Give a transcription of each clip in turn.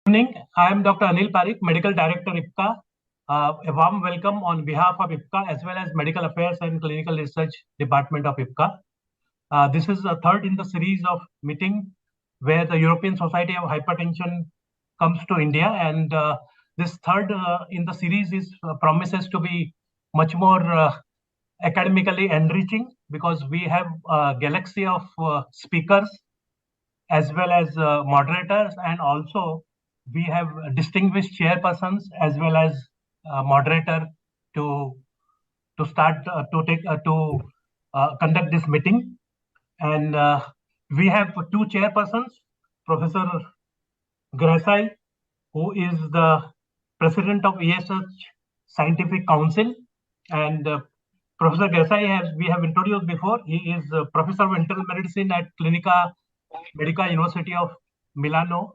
Evening. I am Dr. Anil Parikh, Medical Director, IPCA. A warm welcome on behalf of IPCA as well as Medical Affairs and Clinical Research Department of IPCA. This is the third in the series of meeting where the European Society of Hypertension comes to India, and this third in the series is promises to be much more academically enriching because we have a galaxy of speakers as well as moderators, and also we have distinguished chairpersons as well as moderator to start to conduct this meeting. And we have two chairpersons, Professor Grasai, who is the president of ESH Scientific Council, and Professor Grasai we have introduced before. He is professor of internal medicine at Clinica Medica University of Milano.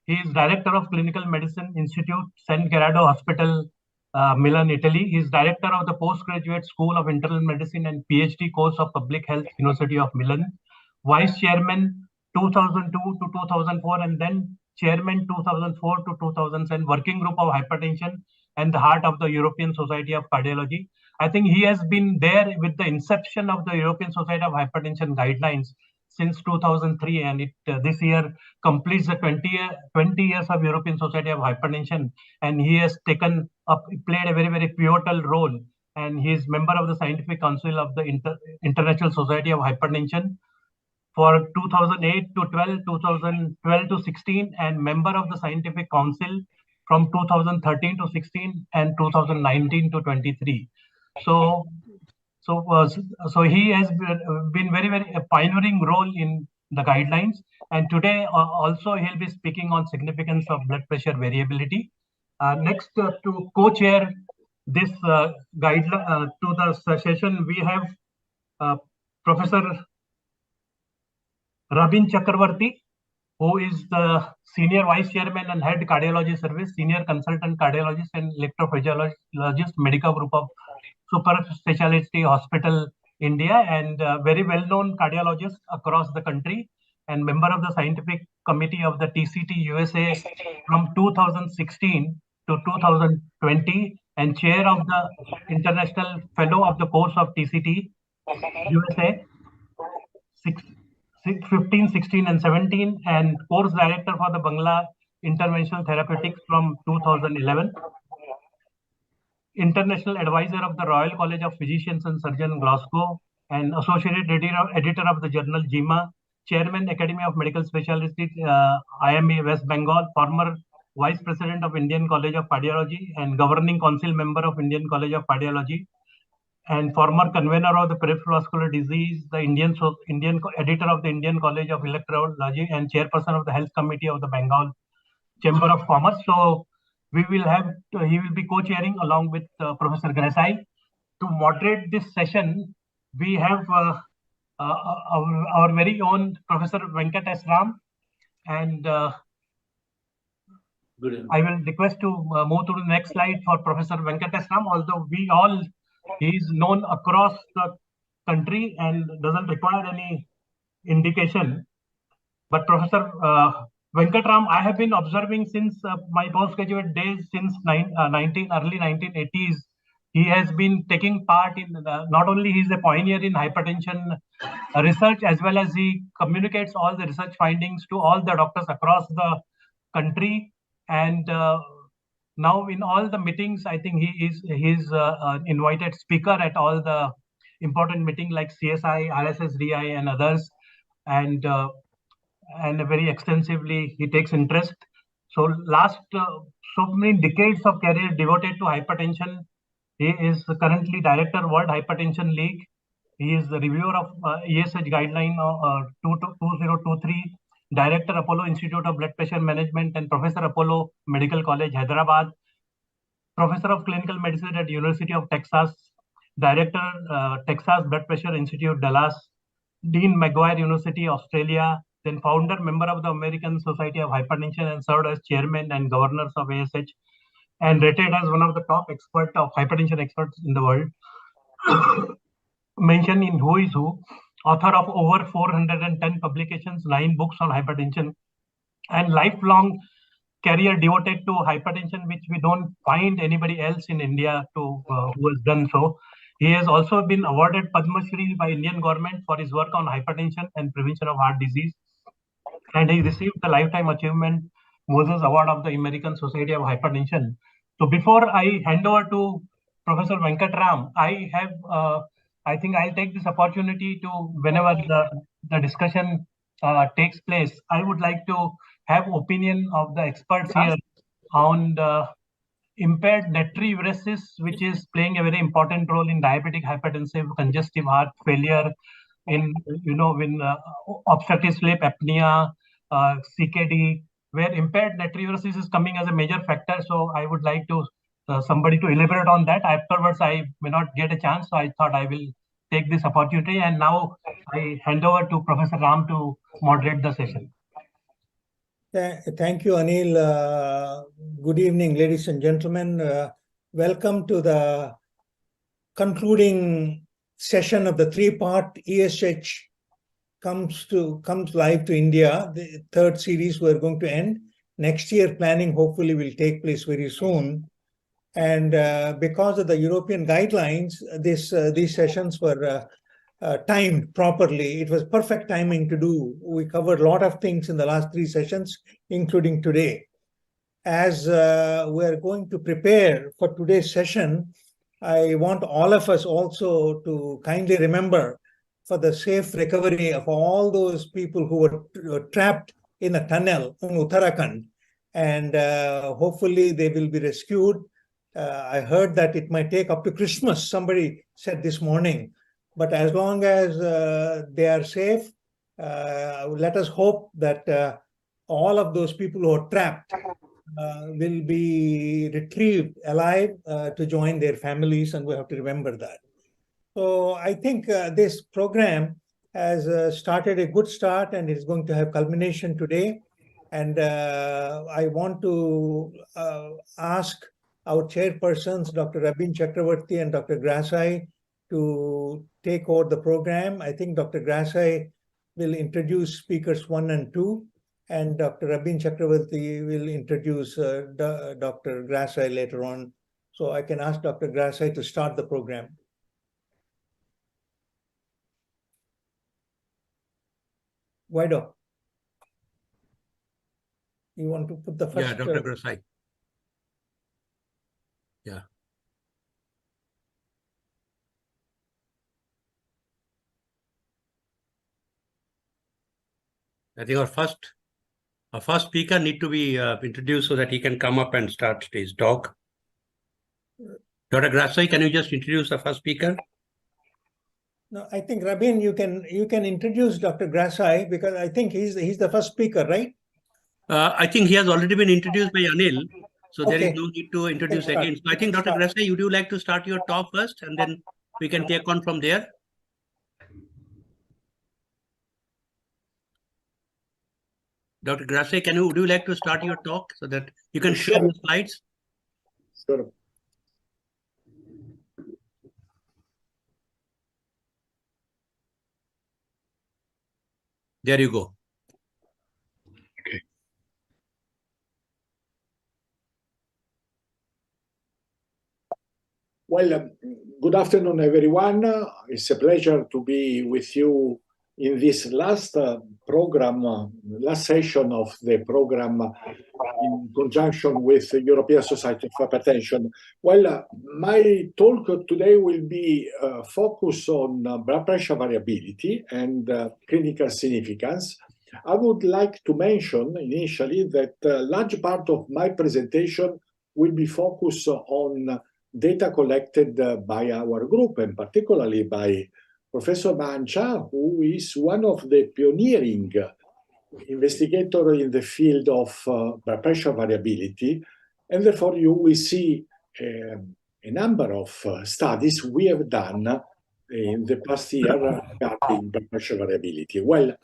He is director of Clinical Medicine Institute, San Gerardo Hospital, Milan, Italy. He is director of the Postgraduate School of Internal Medicine and PhD course of Public Health, University of Milan. Vice Chairman 2002 to 2004, and then Chairman 2004 to 2010, Working Group of Hypertension and the heart of the European Society of Cardiology. I think he has been there with the inception of the European Society of Hypertension guidelines since 2003, and it this year completes the 20 years of European Society of Hypertension, and he has played a very pivotal role, and he is member of the Scientific Council of the International Society of Hypertension for 2008 to 12, 2012 to 16, and member of the Scientific Council from 2013 to 16 and 2019 to 23. So he has been very a pioneering role in the guidelines, and today also he'll be speaking on significance of blood pressure variability. Next, to co-chair this guideline to the session, we have Professor Rabin Chakravarti, who is the Senior Vice Chairman and Head Cardiology Service, Senior Consultant Cardiologist and Electrophysiologist, Medical Group of Super Specialty Hospital, India, and very well-known cardiologist across the country, and member of the Scientific Committee of the TCT USA from 2016 to 2020, and chair of the International Fellow of the course of TCT USA 15, 16, and 17, and course director for the Bangla Interventional Therapeutics from 2011. International advisor of the Royal College of Physicians and Surgeons, Glasgow, and associate editor of the journal JIMA, chairman Academy of Medical Specialties, IMA West Bengal, former vice president of Indian College of Cardiology and governing council member of Indian College of Cardiology, and former convener of the peripheral vascular disease, the Indian editor of the Indian College of Electrology, and chairperson of the Health Committee of the Bengal Chamber of Commerce. So he will be co-chairing along with Professor Grasai. To moderate this session, we have our very own Professor Venkat Ram, and I will request to move to the next slide for Professor Venkat Ram. Although he is known across the country and doesn't require any indication, but Professor Venkatram, I have been observing since my postgraduate days, since early 1980s. He has been taking part in not only he's a pioneer in hypertension research, as well as he communicates all the research findings to all the doctors across the country. And now in all the meetings, I think he is an invited speaker at all the important meetings like CSI, RSSDI, and others. And very extensively he takes interest. So last so many decades of career devoted to hypertension. He is currently director World Hypertension League. He is the reviewer of ESH guideline 2023, director Apollo Institute of Blood Pressure Management and Professor Apollo Medical College, Hyderabad, professor of clinical medicine at University of Texas, director Texas Blood Pressure Institute, Dallas, Dean Maguire University, Australia, then founder, member of the American Society of Hypertension, and served as chairman and governors of ASH, and rated as one of the top hypertension experts in the world. Mentioned in Who is Who, author of over 410 publications, 9 books on hypertension, and lifelong career devoted to hypertension, which we don't find anybody else in India who has done so. He has also been awarded Padma Shri by Indian government for his work on hypertension and prevention of heart disease. And he received the Lifetime Achievement Moses Award of the American Society of Hypertension. So before I hand over to Professor Venkatram, I think I'll take this opportunity to, whenever the discussion takes place, I would like to have opinion of the experts here on the impaired natriuresis, which is playing a very important role in diabetic hypertensive congestive heart failure, in when obstructive sleep apnea, CKD, where impaired natriuresis is coming as a major factor. So I would like to somebody to elaborate on that. Afterwards, I may not get a chance, so I thought I will take this opportunity. And now I hand over to Professor Ram to moderate the session. Thank you, Anil. Good evening, ladies and gentlemen. Welcome to the concluding session of the three-part ESH comes live to India. The third series we're going to end. Next year planning hopefully will take place very soon. And because of the European guidelines, these sessions were timed properly. It was perfect timing to do. We covered a lot of things in the last three sessions, including today. As we're going to prepare for today's session, I want all of us also to kindly remember for the safe recovery of all those people who were trapped in a tunnel in Uttarakhand. And hopefully they will be rescued. I heard that it might take up to Christmas, somebody said this morning. But as long as they are safe, let us hope that all of those people who are trapped will be retrieved alive to join their families, and we have to remember that. So I think this program has started a good start and is going to have culmination today. And I want to ask our chairpersons, Dr. Rabin Chakravarti and Dr. Grasai, to take over the program. I think Dr. Grasai will introduce speakers 1 and 2, and Dr. Rabin Chakravarti will introduce Dr. Grasai later on. So I can ask Dr. Grasai to start the program. Guido, you want to put the first? Yeah, Dr. Grasai. Yeah. I think our first speaker need to be introduced so that he can come up and start his talk. Dr. Grasai, can you just introduce the first speaker? No, I think Rabin, you can introduce Dr. Grasai because I think he's the first speaker, right? I think he has already been introduced by Anil, so there is no need to introduce again. So I think Dr. Grasai, would you like to start your talk first, and then we can take on from there? Dr. Grasai, would you like to start your talk so that you can share your slides? Sure. There you go. Okay. Well, good afternoon, everyone. It's a pleasure to be with you in this last program, last session of the program in conjunction with the European Society of Hypertension. Well, my talk today will be focused on blood pressure variability and clinical significance. I would like to mention initially that a large part of my presentation will be focused on data collected by our group, and particularly by Professor Mancha, who is one of the pioneering investigators in the field of blood pressure variability. And therefore, you will see a number of studies we have done in the past year regarding blood pressure variability. Well,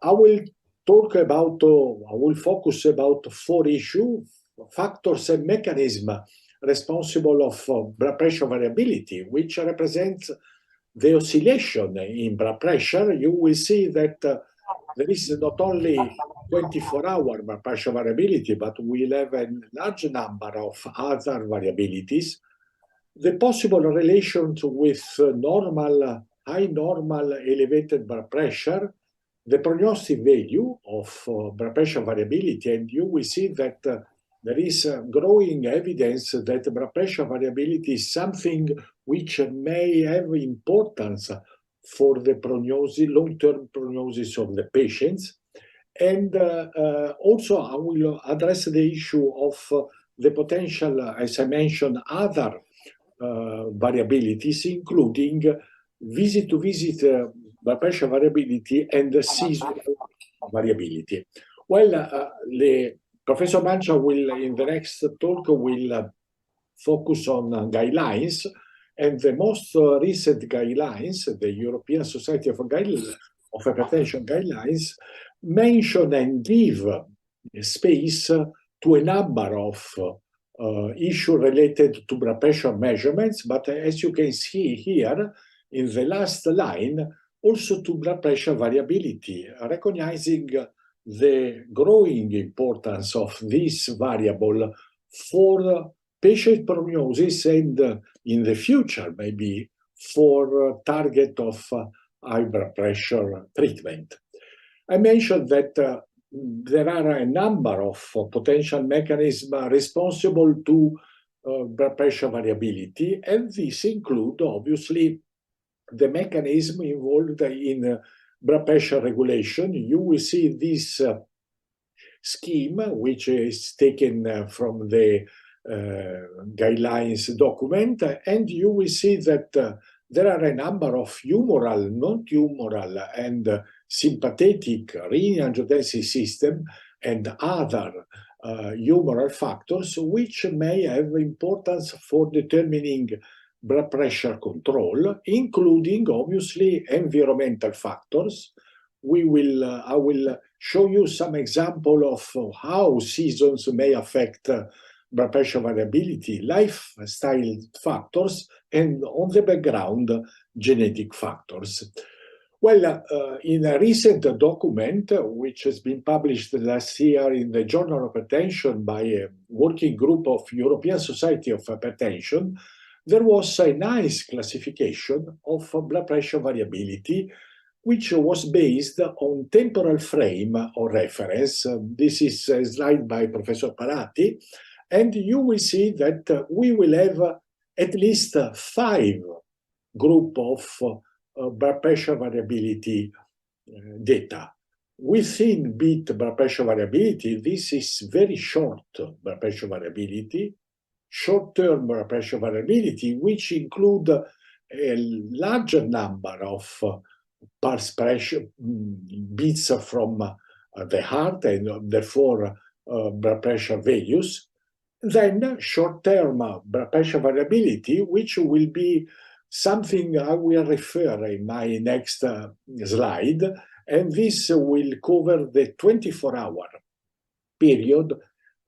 I will focus about 4 issues, factors and mechanisms responsible of blood pressure variability, which represents the oscillation in blood pressure. You will see that there is not only 24-hour blood pressure variability, but we'll have a large number of other variabilities. The possible relations with normal, high normal, elevated blood pressure, the prognostic value of blood pressure variability, and you will see that there is growing evidence that blood pressure variability is something which may have importance for the prognosis, long-term prognosis of the patients. And also I will address the issue of the potential, as I mentioned, other variabilities, including visit-to-visit blood pressure variability and seasonal variability. Well, Professor Mancia will, in the next talk, will focus on guidelines, and the most recent guidelines, the European Society of Hypertension guidelines, mention and give space to a number of issues related to blood pressure measurements, but as you can see here in the last line, also to blood pressure variability, recognizing the growing importance of this variable for patient prognosis and in the future, maybe for target of high blood pressure treatment. I mentioned that there are a number of potential mechanisms responsible to blood pressure variability, and these include, obviously, the mechanism involved in blood pressure regulation. You will see this scheme, which is taken from the guidelines document, and you will see that there are a number of humoral, non-humoral, and sympathetic renin-angiotensin system and other humoral factors which may have importance for determining blood pressure control, including obviously environmental factors. I will show you some example of how seasons may affect blood pressure variability, lifestyle factors, and on the background, genetic factors. Well, in a recent document, which has been published last year in the Journal of Hypertension by a working group of European Society of Hypertension, there was a nice classification of blood pressure variability, which was based on temporal frame or reference. This is a slide by Professor Parati, and you will see that we will have at least 5 groups of blood pressure variability data. Within beat blood pressure variability, this is very short blood pressure variability, short-term blood pressure variability, which include a larger number of pulse pressure beats from the heart and therefore blood pressure values. Then short-term blood pressure variability, which will be something I will refer in my next slide, and this will cover the 24-hour period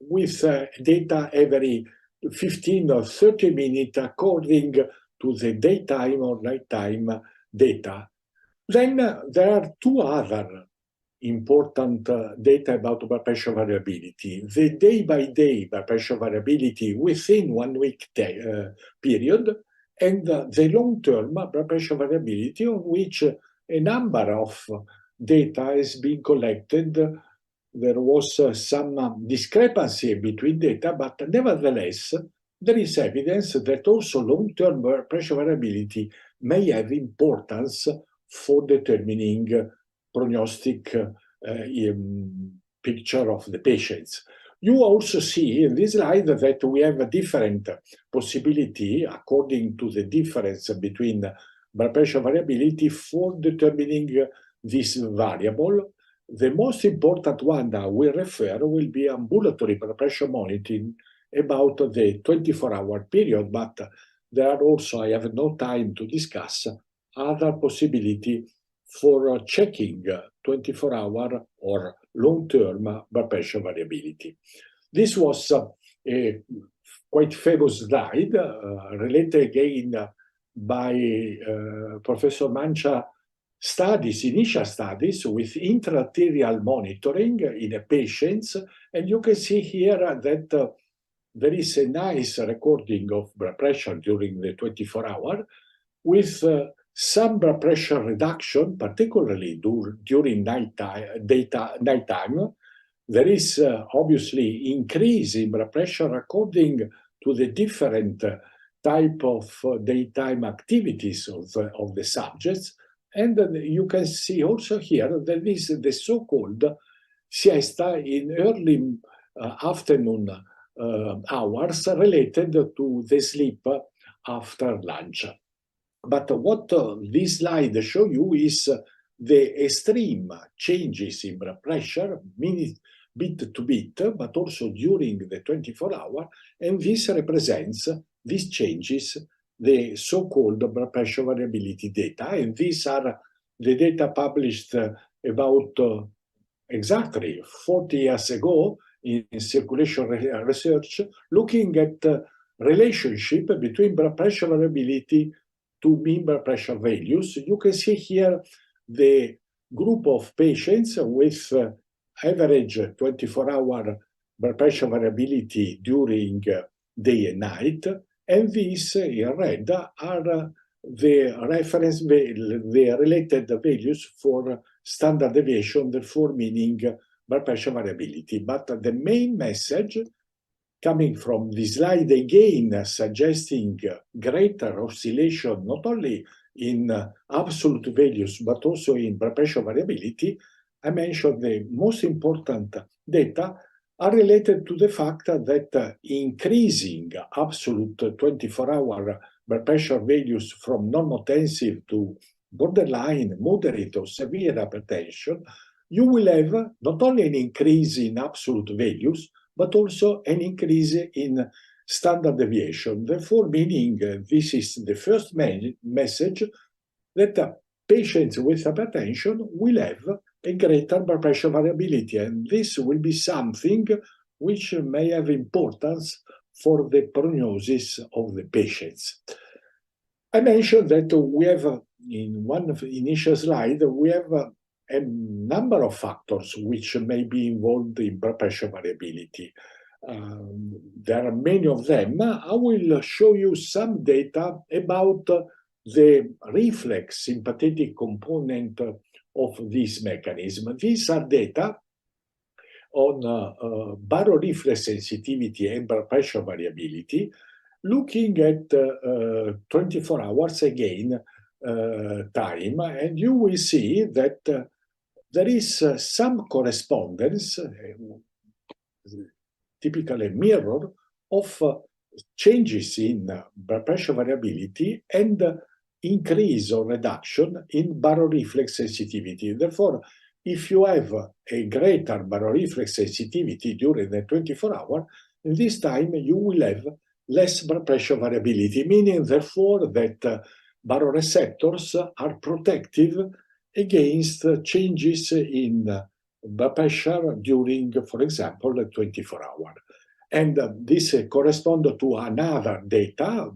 with data every 15 or 30 minutes according to the daytime or nighttime data. Then there are 2 other important data about blood pressure variability. The day-by-day blood pressure variability within 1 week period, and the long-term blood pressure variability on which a number of data has been collected. There was some discrepancy between data, but nevertheless, there is evidence that also long-term blood pressure variability may have importance for determining prognostic picture of the patients. You also see in this slide that we have a different possibility according to the difference between blood pressure variability for determining this variable. The most important one that we refer will be ambulatory blood pressure monitoring about the 24-hour period, but there are also, I have no time to discuss, other possibility for checking 24-hour or long-term blood pressure variability. This was a quite famous slide related again by Professor Mancia studies, initial studies with intra-arterial monitoring in patients, and you can see here that there is a nice recording of blood pressure during the 24-hour with some blood pressure reduction, particularly during nighttime. There is obviously increase in blood pressure according to the different type of daytime activities of the subjects. And you can see also here that this is the so-called siesta in early afternoon hours related to the sleep after lunch. But what this slide shows you is the extreme changes in blood pressure, minute, bit to bit, but also during the 24-hour, and this represents these changes, the so-called blood pressure variability data, and these are the data published about exactly 40 years ago in circulation research, looking at the relationship between blood pressure variability to mean blood pressure values. You can see here the group of patients with average 24-hour blood pressure variability during day and night, and these in red are the reference, the related values for standard deviation, therefore meaning blood pressure variability. But the main message coming from this slide, again suggesting greater oscillation not only in absolute values but also in blood pressure variability, I mentioned the most important data are related to the fact that increasing absolute 24-hour blood pressure values from normotensive to borderline, moderate or severe hypertension, you will have not only an increase in absolute values, but also an increase in standard deviation. Therefore, meaning this is the first message that patients with hypertension will have a greater blood pressure variability, and this will be something which may have importance for the prognosis of the patients. I mentioned that we have, in one of the initial slide, we have a number of factors which may be involved in blood pressure variability. There are many of them. I will show you some data about the reflex sympathetic component of this mechanism. These are data on baroreflex sensitivity and blood pressure variability, looking at 24 hours again time, and you will see that there is some correspondence, typically a mirror, of changes in blood pressure variability and increase or reduction in baroreflex sensitivity. Therefore, if you have a greater baroreflex sensitivity during the 24-hour, this time you will have less blood pressure variability, meaning therefore that baroreceptors are protective against changes in blood pressure during, for example, the 24-hour. And this corresponds to another data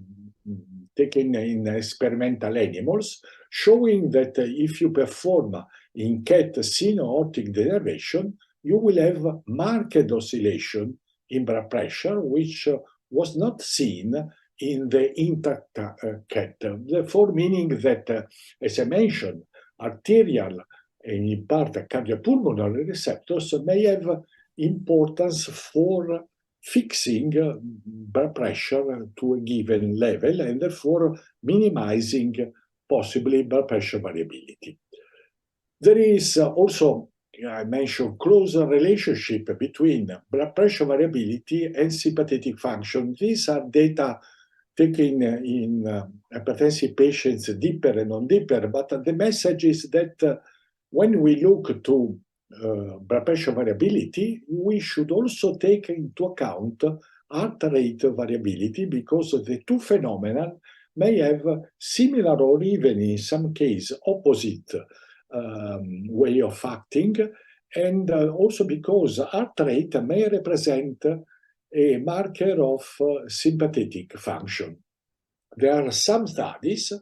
taken in experimental animals, showing that if you perform in cat cyno-aortic denervation, you will have marked oscillation in blood pressure, which was not seen in the intact cat. Therefore, meaning that, as I mentioned, arterial and in part cardiopulmonary receptors may have importance for fixing blood pressure to a given level and therefore minimizing possibly blood pressure variability. There is also, I mentioned, closer relationship between blood pressure variability and sympathetic function. These are data taken in hypertensive patients, deeper and non-deeper, but the message is that when we look to blood pressure variability, we should also take into account heart rate variability, because the two phenomena may have similar or even in some cases opposite way of acting, and also because heart rate may represent a marker of sympathetic function. There are some studies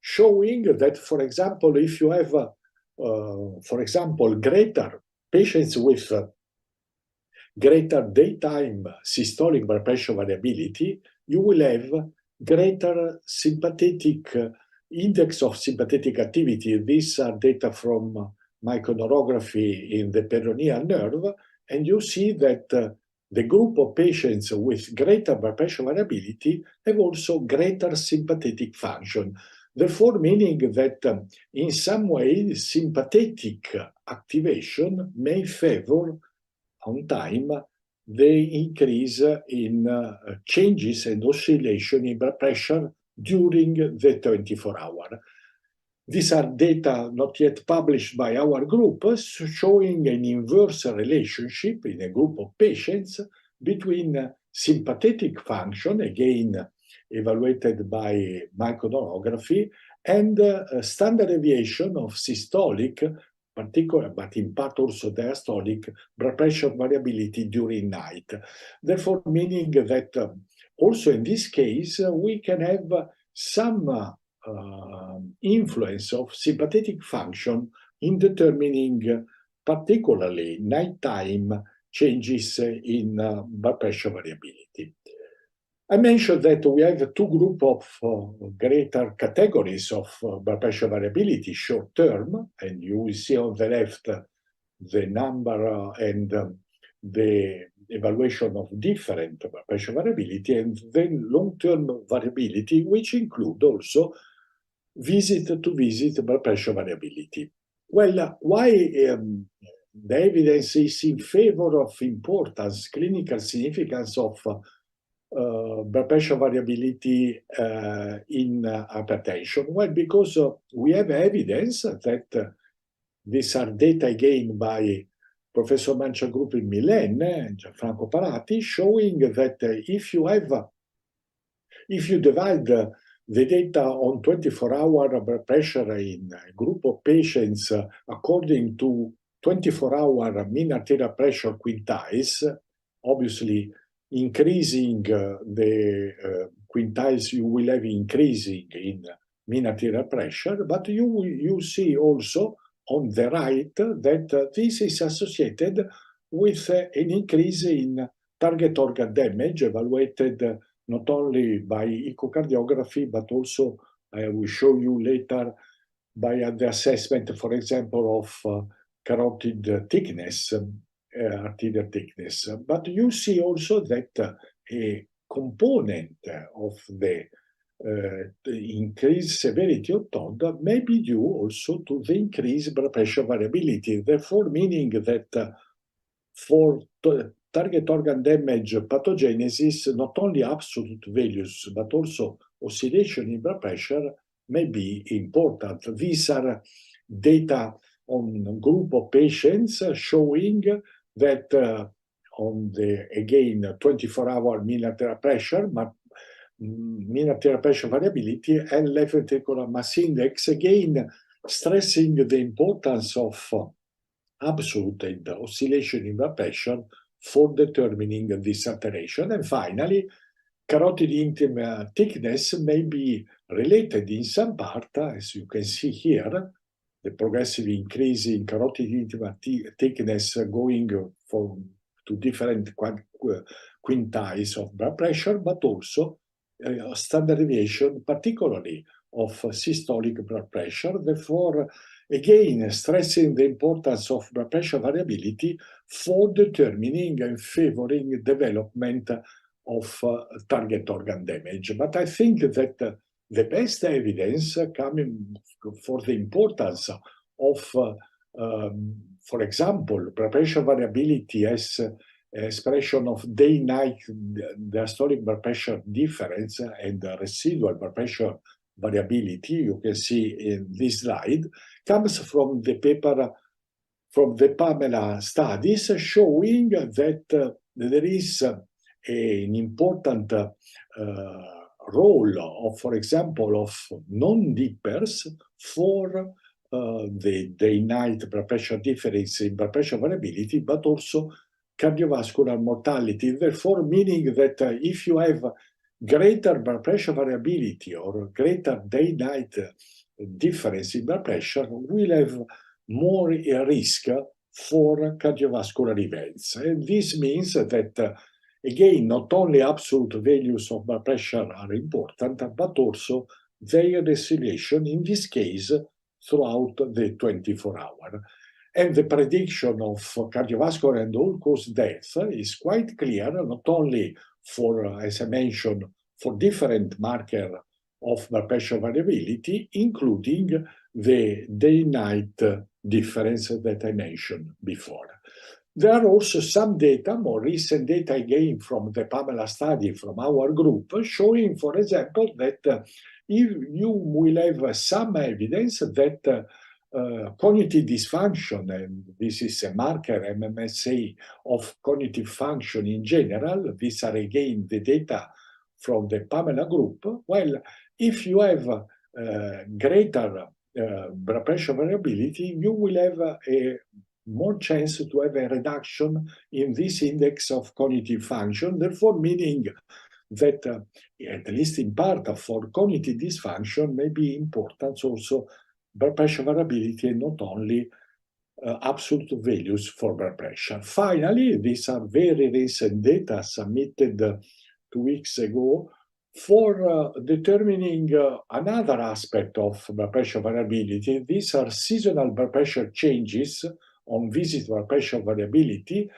showing that, for example, if you have, for example, greater patients with greater daytime systolic blood pressure variability, you will have greater sympathetic index of sympathetic activity. These are data from microneurography in the peroneal nerve, and you see that the group of patients with greater blood pressure variability have also greater sympathetic function. Therefore, meaning that in some way, sympathetic activation may favor on time the increase in changes and oscillation in blood pressure during the 24-hour. These are data not yet published by our group, showing an inverse relationship in a group of patients between sympathetic function, again evaluated by microneurography, and standard deviation of systolic, particular, but in part also diastolic, blood pressure variability during night. Therefore, meaning that also in this case, we can have some influence of sympathetic function in determining particularly nighttime changes in blood pressure variability. I mentioned that we have two groups of greater categories of blood pressure variability, short term, and you will see on the left the number and the evaluation of different blood pressure variability, and then long-term variability, which include also visit-to-visit blood pressure variability. Well, why the evidence is in favor of importance, clinical significance of blood pressure variability in hypertension? Well, because we have evidence that these are data again by Professor Mancia Group in Milan and Gianfranco Parati, showing that if you divide the data on 24-hour blood pressure in a group of patients according to 24-hour mean arterial pressure quintiles, obviously increasing the quintiles, you will have increasing in mean arterial pressure, but you see also on the right that this is associated with an increase in target organ damage evaluated not only by echocardiography, but also, I will show you later, by the assessment, for example, of carotid thickness, arterial thickness. But you see also that a component of the increased severity of TOD may be due also to the increased blood pressure variability. Therefore, meaning that for target organ damage pathogenesis, not only absolute values, but also oscillation in blood pressure may be important. These are data on a group of patients showing that on the, again, 24-hour mean arterial pressure, mean arterial pressure variability, and left ventricular mass index, again, stressing the importance of absolute and oscillation in blood pressure for determining this alteration. And finally, carotid intima thickness may be related in some part, as you can see here, the progressive increase in carotid intima thickness going to different quintiles of blood pressure, but also standard deviation, particularly of systolic blood pressure. Therefore, again, stressing the importance of blood pressure variability for determining and favoring development of target organ damage. But I think that the best evidence coming for the importance of, for example, blood pressure variability as expression of day-night diastolic blood pressure difference and residual blood pressure variability, you can see in this slide, comes from the paper from the Pamela studies, showing that there is an important role of, for example, of non-dippers for the day-night blood pressure difference in blood pressure variability, but also cardiovascular mortality. Therefore, meaning that if you have greater blood pressure variability or greater day-night difference in blood pressure will have more risk for cardiovascular events. And this means that, again, not only absolute values of blood pressure are important, but also their oscillation, in this case, throughout the 24-hour. And the prediction of cardiovascular and all-cause death is quite clear, not only for, as I mentioned, for different markers of blood pressure variability, including the day-night difference that I mentioned before. There are also some data, more recent data again from the PAMELA study from our group, showing, for example, that if you will have some evidence that cognitive dysfunction, and this is a marker, MMSA, of cognitive function in general, these are again the data from the PAMELA group. Well, if you have greater blood pressure variability, you will have a more chance to have a reduction in this index of cognitive function, therefore meaning that, at least in part, for cognitive dysfunction may be important also blood pressure variability and not only absolute values for blood pressure. Finally, these are very recent data submitted 2 weeks ago for determining another aspect of blood pressure variability. These are seasonal blood pressure changes on visit blood pressure variability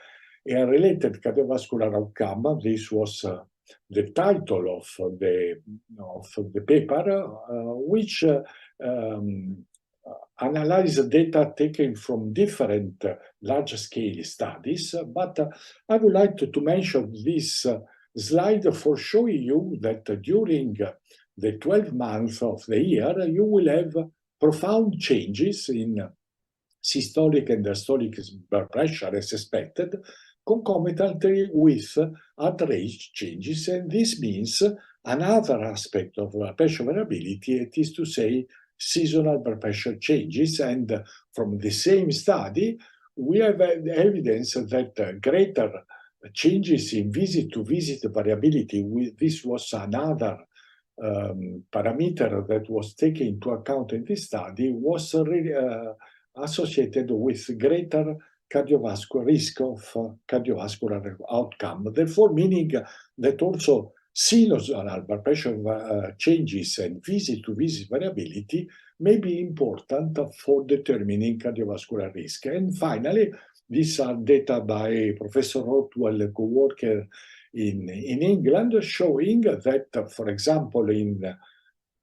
and related cardiovascular outcome. This was the title of the paper, which analyzed data taken from different large-scale studies. But I would like to mention this slide for showing you that during the 12 months of the year, you will have profound changes in systolic and diastolic blood pressure as expected, concomitantly with heart rate changes. And this means another aspect of blood pressure variability, it is to say seasonal blood pressure changes. And from the same study, we have evidence that greater changes in visit-to-visit variability, this was another parameter that was taken into account in this study, was really associated with greater cardiovascular risk of cardiovascular outcome. Therefore, meaning that also seasonal blood pressure changes and visit-to-visit variability may be important for determining cardiovascular risk. And finally, these are data by Professor Rothwell, a co-worker in England, showing that, for example, in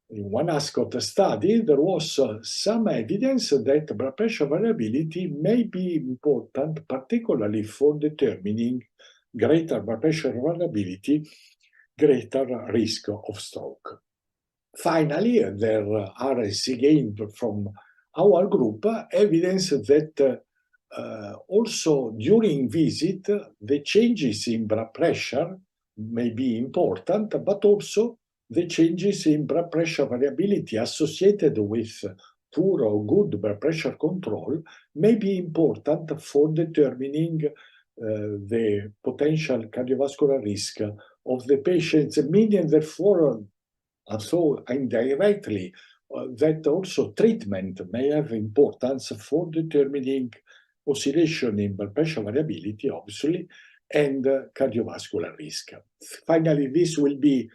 one Ascot study, there was some evidence that blood pressure variability may be important, particularly for determining greater blood pressure variability, greater risk of stroke. Finally, there are, again from our group, evidence that also during visit, the changes in blood pressure may be important, but also the changes in blood pressure variability associated with poor or good blood pressure control may be important for determining the potential cardiovascular risk of the patients, meaning therefore also indirectly that also treatment may have importance for determining oscillation in blood pressure variability, obviously, and cardiovascular risk. Finally, this will be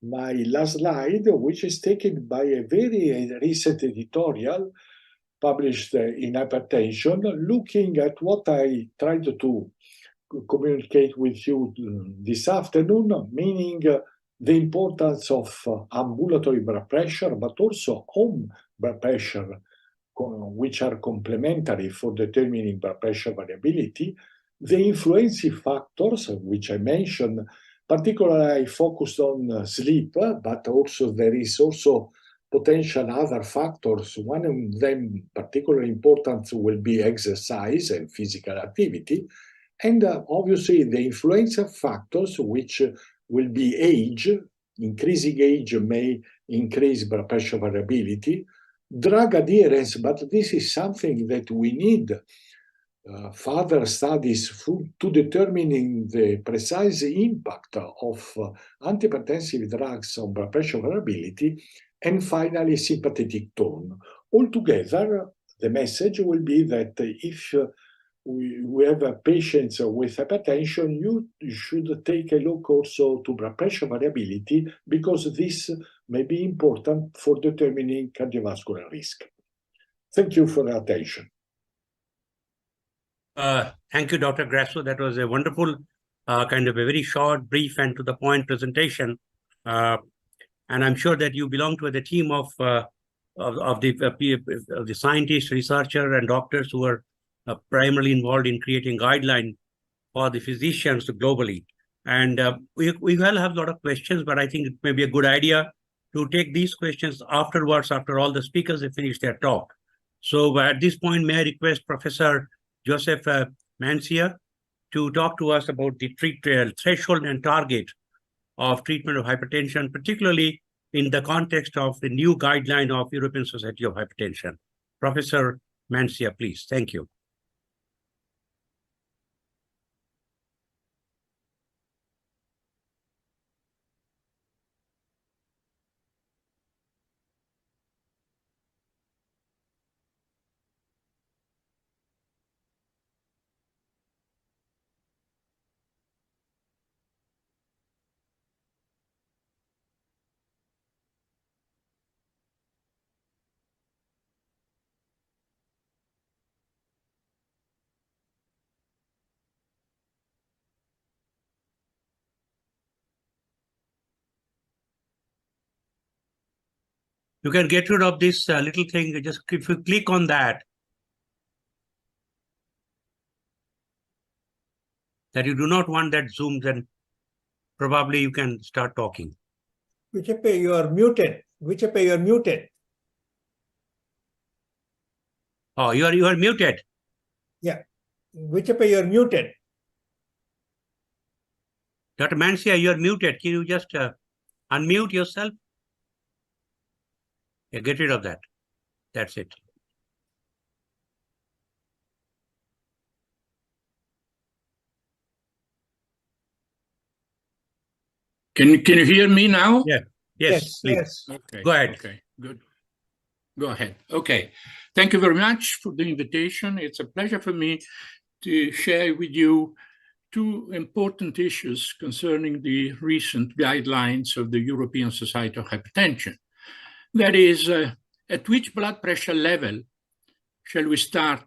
my last slide, which is taken by a very recent editorial published in Hypertension, looking at what I tried to communicate with you this afternoon, meaning the importance of ambulatory blood pressure, but also home blood pressure, which are complementary for determining blood pressure variability, the influencing factors, which I mentioned, particularly I focused on sleep, but also there is also potential other factors. One of them particularly important will be exercise and physical activity. And obviously the influential factors, which will be age. Increasing age may increase blood pressure variability. Drug adherence, but this is something that we need further studies to determining the precise impact of antihypertensive drugs on blood pressure variability, and finally sympathetic tone. Altogether, the message will be that if we have patients with hypertension, you should take a look also to blood pressure variability, because this may be important for determining cardiovascular risk. Thank you for your attention. Thank you, Dr. Grasso. That was a wonderful, kind of a very short, brief, and to the point presentation. And I'm sure that you belong to the team of the scientists, researchers, and doctors who are primarily involved in creating guidelines for the physicians globally. And we will have a lot of questions, but I think it may be a good idea to take these questions afterwards, after all the speakers have finished their talk. So at this point, may I request Professor Joseph Mancia to talk to us about the threshold and target of treatment of hypertension, particularly in the context of the new guideline of European Society of Hypertension. Professor Mancia, please. Thank you. You can get rid of this little thing. Just if you click on that you do not want that Zoom, then probably you can start talking. Vichape, you are muted. Vichape, you are muted. Oh, you are muted. Yeah. Vichape, you are muted. Dr. Mancia, you are muted. Can you just unmute yourself? Yeah, get rid of that. That's it. Can you hear me now? Yeah. Yes. Yes. Okay. Go ahead. Okay, good. Go ahead. Okay. Thank you very much for the invitation. It's a pleasure for me to share with you two important issues concerning the recent guidelines of the European Society of Hypertension. That is, at which blood pressure level shall we start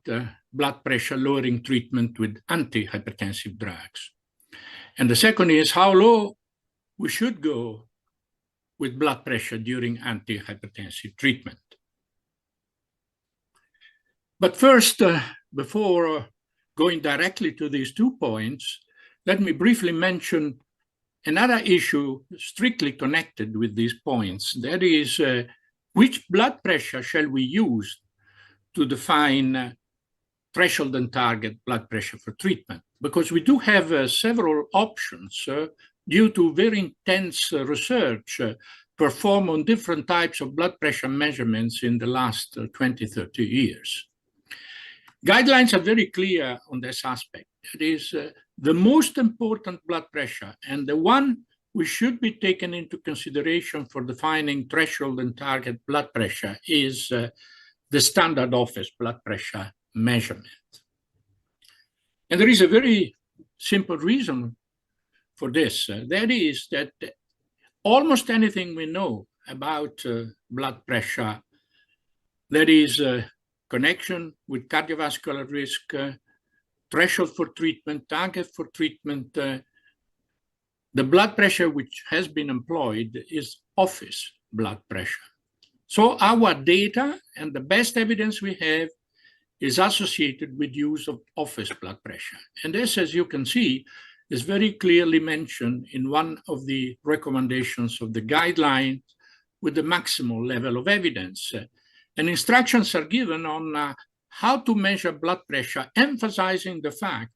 blood pressure lowering treatment with antihypertensive drugs? And the second is how low we should go with blood pressure during antihypertensive treatment. But first, before going directly to these 2 points, let me briefly mention another issue strictly connected with these points. That is, which blood pressure shall we use to define threshold and target blood pressure for treatment? Because we do have several options due to very intense research performed on different types of blood pressure measurements in the last 20, 30 years. Guidelines are very clear on this aspect. It is the most important blood pressure and the one we should be taken into consideration for defining threshold and target blood pressure is the standard office blood pressure measurement. And there is a very simple reason for this. That is that almost anything we know about blood pressure, that is connection with cardiovascular risk, threshold for treatment, target for treatment, the blood pressure which has been employed is office blood pressure. So our data and the best evidence we have is associated with use of office blood pressure. And this, as you can see, is very clearly mentioned in one of the recommendations of the guidelines with the maximal level of evidence. And instructions are given on how to measure blood pressure, emphasizing the fact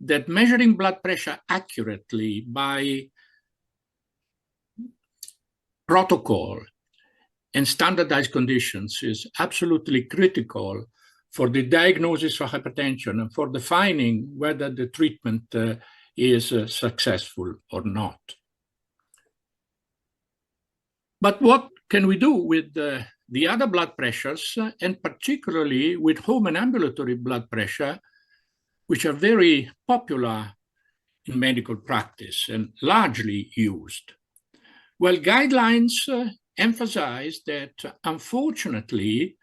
that measuring blood pressure accurately by protocol and standardized conditions is absolutely critical for the diagnosis of hypertension and for defining whether the treatment is successful or not. But what can we do with the other blood pressures, and particularly with home and ambulatory blood pressure, which are very popular in medical practice and largely used? Well, guidelines emphasize that, unfortunately,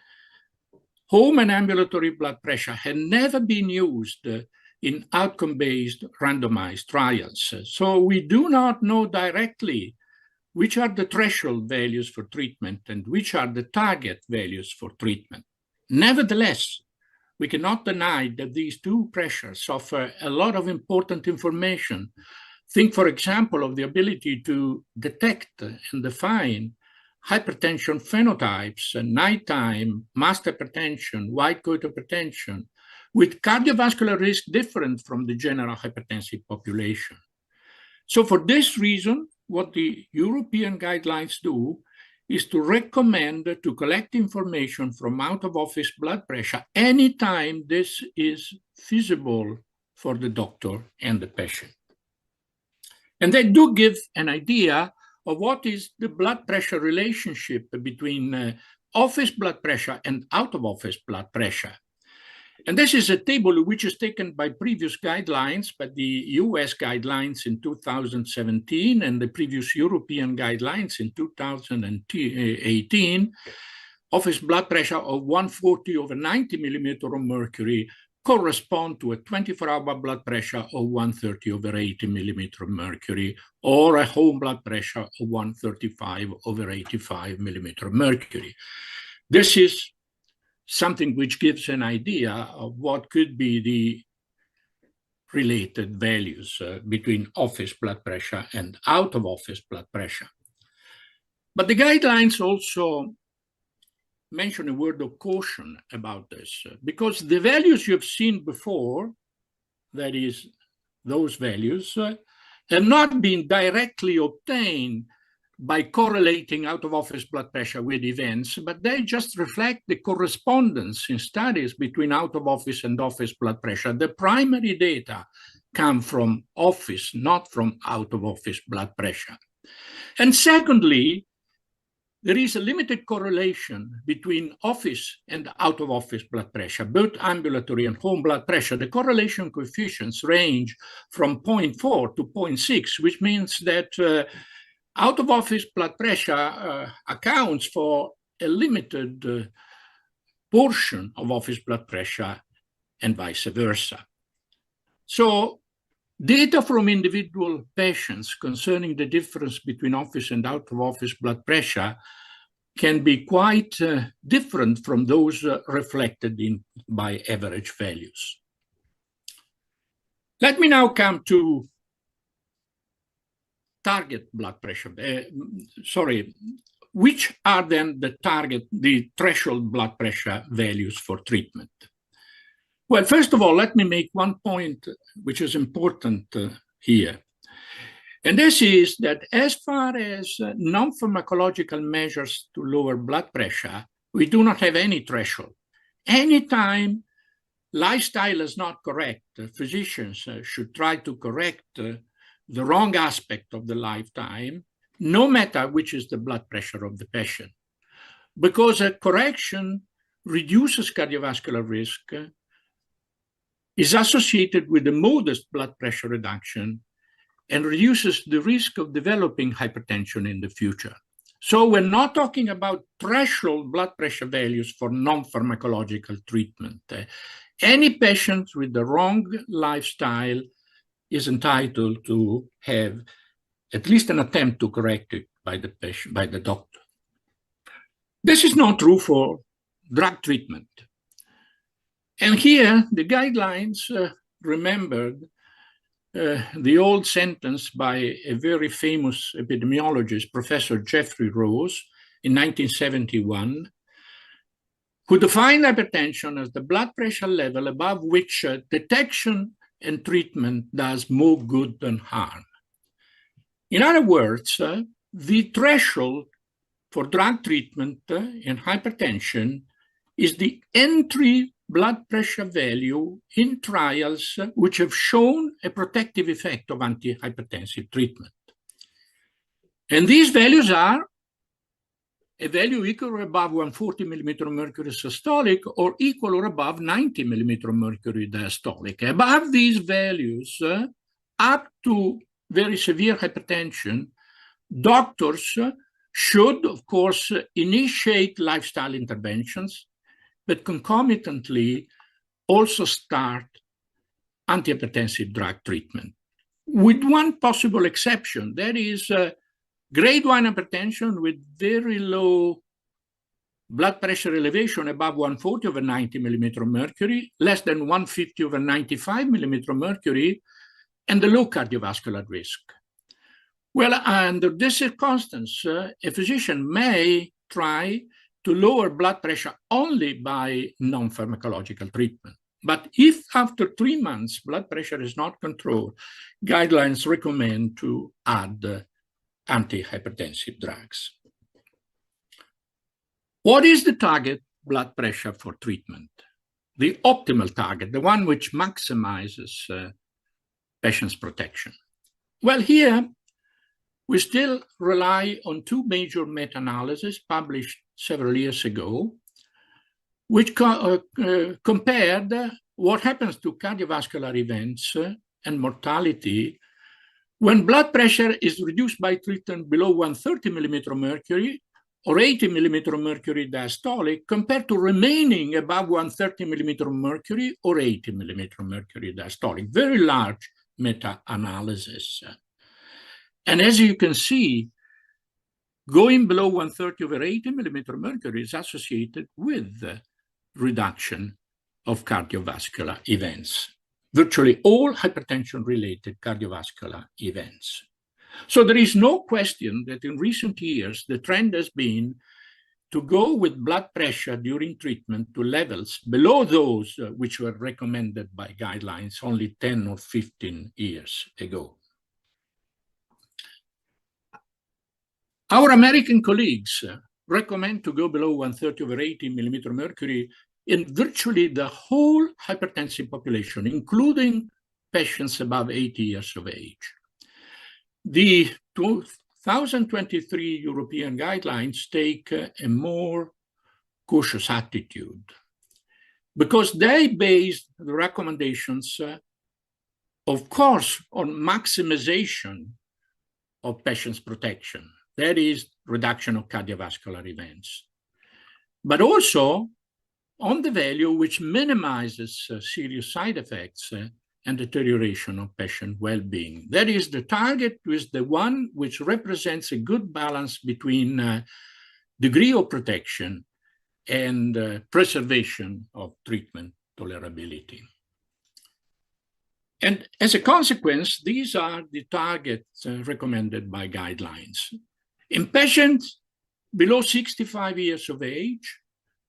home and ambulatory blood pressure had never been used in outcome-based randomized trials. So we do not know directly which are the threshold values for treatment and which are the target values for treatment. Nevertheless, we cannot deny that these two pressures offer a lot of important information. Think, for example, of the ability to detect and define hypertension phenotypes, nighttime, masked hypertension, white coat hypertension, with cardiovascular risk different from the general hypertensive population. So for this reason, what the European guidelines do is to recommend to collect information from out-of-office blood pressure anytime this is feasible for the doctor and the patient. And they do give an idea of what is the blood pressure relationship between office blood pressure and out-of-office blood pressure. And this is a table which is taken by previous guidelines, by the US guidelines in 2017 and the previous European guidelines in 2018. Office blood pressure of 140 over 90 millimeter of mercury correspond to a 24-hour blood pressure of 130 over 80 millimeter of mercury, or a home blood pressure of 135 over 85 millimeter of mercury. This is something which gives an idea of what could be the related values between office blood pressure and out-of-office blood pressure. But the guidelines also mention a word of caution about this, because the values you've seen before, that is, those values, have not been directly obtained by correlating out-of-office blood pressure with events, but they just reflect the correspondence in studies between out-of-office and office blood pressure. The primary data come from office, not from out-of-office blood pressure. And secondly, there is a limited correlation between office and out-of-office blood pressure, both ambulatory and home blood pressure. The correlation coefficients range from 0.4 to 0.6, which means that out-of-office blood pressure accounts for a limited portion of office blood pressure and vice versa. So data from individual patients concerning the difference between office and out-of-office blood pressure can be quite different from those reflected by average values. Let me now come to target blood pressure. Which are then the threshold blood pressure values for treatment? Well, first of all, let me make one point which is important here. And this is that as far as non-pharmacological measures to lower blood pressure, we do not have any threshold. Anytime lifestyle is not correct, physicians should try to correct the wrong aspect of the lifetime, no matter which is the blood pressure of the patient. Because a correction reduces cardiovascular risk, is associated with a modest blood pressure reduction, and reduces the risk of developing hypertension in the future. So we're not talking about threshold blood pressure values for non-pharmacological treatment. Any patient with the wrong lifestyle is entitled to have at least an attempt to correct it by the patient, by the doctor. This is not true for drug treatment. And here, the guidelines remembered the old sentence by a very famous epidemiologist, Professor Jeffrey Rose, in 1971, who defined hypertension as the blood pressure level above which detection and treatment does more good than harm. In other words, the threshold for drug treatment in hypertension is the entry blood pressure value in trials which have shown a protective effect of antihypertensive treatment. And these values are a value equal or above 140 millimeter of mercury systolic or equal or above 90 millimeter of mercury diastolic. Above these values, up to very severe hypertension, doctors should, of course, initiate lifestyle interventions, but concomitantly also start antihypertensive drug treatment. With one possible exception, that is grade 1 hypertension with very low blood pressure elevation above 140 over 90 millimeter of mercury, less than 150 over 95 millimeter of mercury, and the low cardiovascular risk. Well, under this circumstance, a physician may try to lower blood pressure only by non-pharmacological treatment. But if after 3 months blood pressure is not controlled, guidelines recommend to add antihypertensive drugs. What is the target blood pressure for treatment? The optimal target, the one which maximizes patient's protection. Well, here we still rely on two major meta-analyses published several years ago, which compared what happens to cardiovascular events and mortality when blood pressure is reduced by treatment below 130 millimeter of mercury or 80 millimeter of mercury diastolic compared to remaining above 130 millimeter of mercury or 80 millimeter of mercury diastolic. Very large meta-analysis. And as you can see, going below 130 over 80 millimeter of mercury is associated with reduction of cardiovascular events, virtually all hypertension-related cardiovascular events. So there is no question that in recent years, the trend has been to go with blood pressure during treatment to levels below those which were recommended by guidelines only 10 or 15 years ago. Our American colleagues recommend to go below 130 over 80 millimeter mercury in virtually the whole hypertensive population, including patients above 80 years of age. The 2023 European guidelines take a more cautious attitude because they base the recommendations, of course, on maximization of patients' protection. That is reduction of cardiovascular events, but also on the value which minimizes serious side effects and deterioration of patient well-being. That is, the target is the one which represents a good balance between degree of protection and preservation of treatment tolerability. And as a consequence, these are the targets recommended by guidelines. In patients below 65 years of age,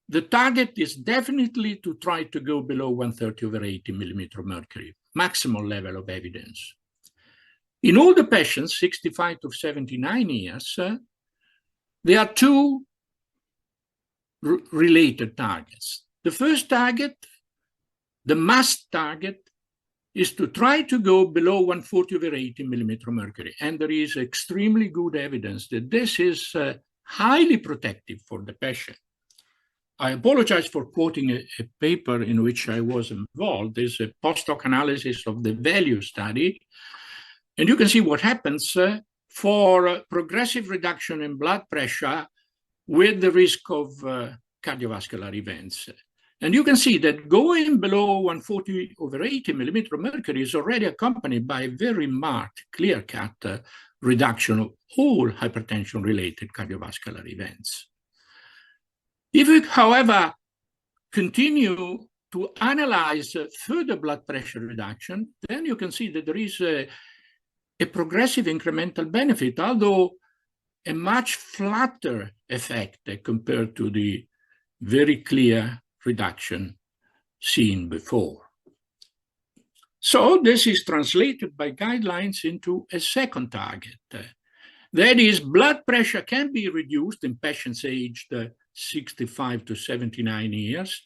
the target is definitely to try to go below 130 over 80 millimeter of mercury, maximal level of evidence. In all the patients 65 to 79 years, there are two related targets. The first target, the must target, is to try to go below 140 over 80 millimeter of mercury. And there is extremely good evidence that this is highly protective for the patient. I apologize for quoting a paper in which I was involved. There's a post-hoc analysis of the value study. And you can see what happens for progressive reduction in blood pressure with the risk of cardiovascular events. And you can see that going below 140 over 80 millimeter of mercury is already accompanied by a very marked, clear-cut reduction of all hypertension-related cardiovascular events. If we, however, continue to analyze further blood pressure reduction, then you can see that there is a progressive incremental benefit, although a much flatter effect compared to the very clear reduction seen before. So this is translated by guidelines into a second target. That is, blood pressure can be reduced in patients aged 65 to 79 years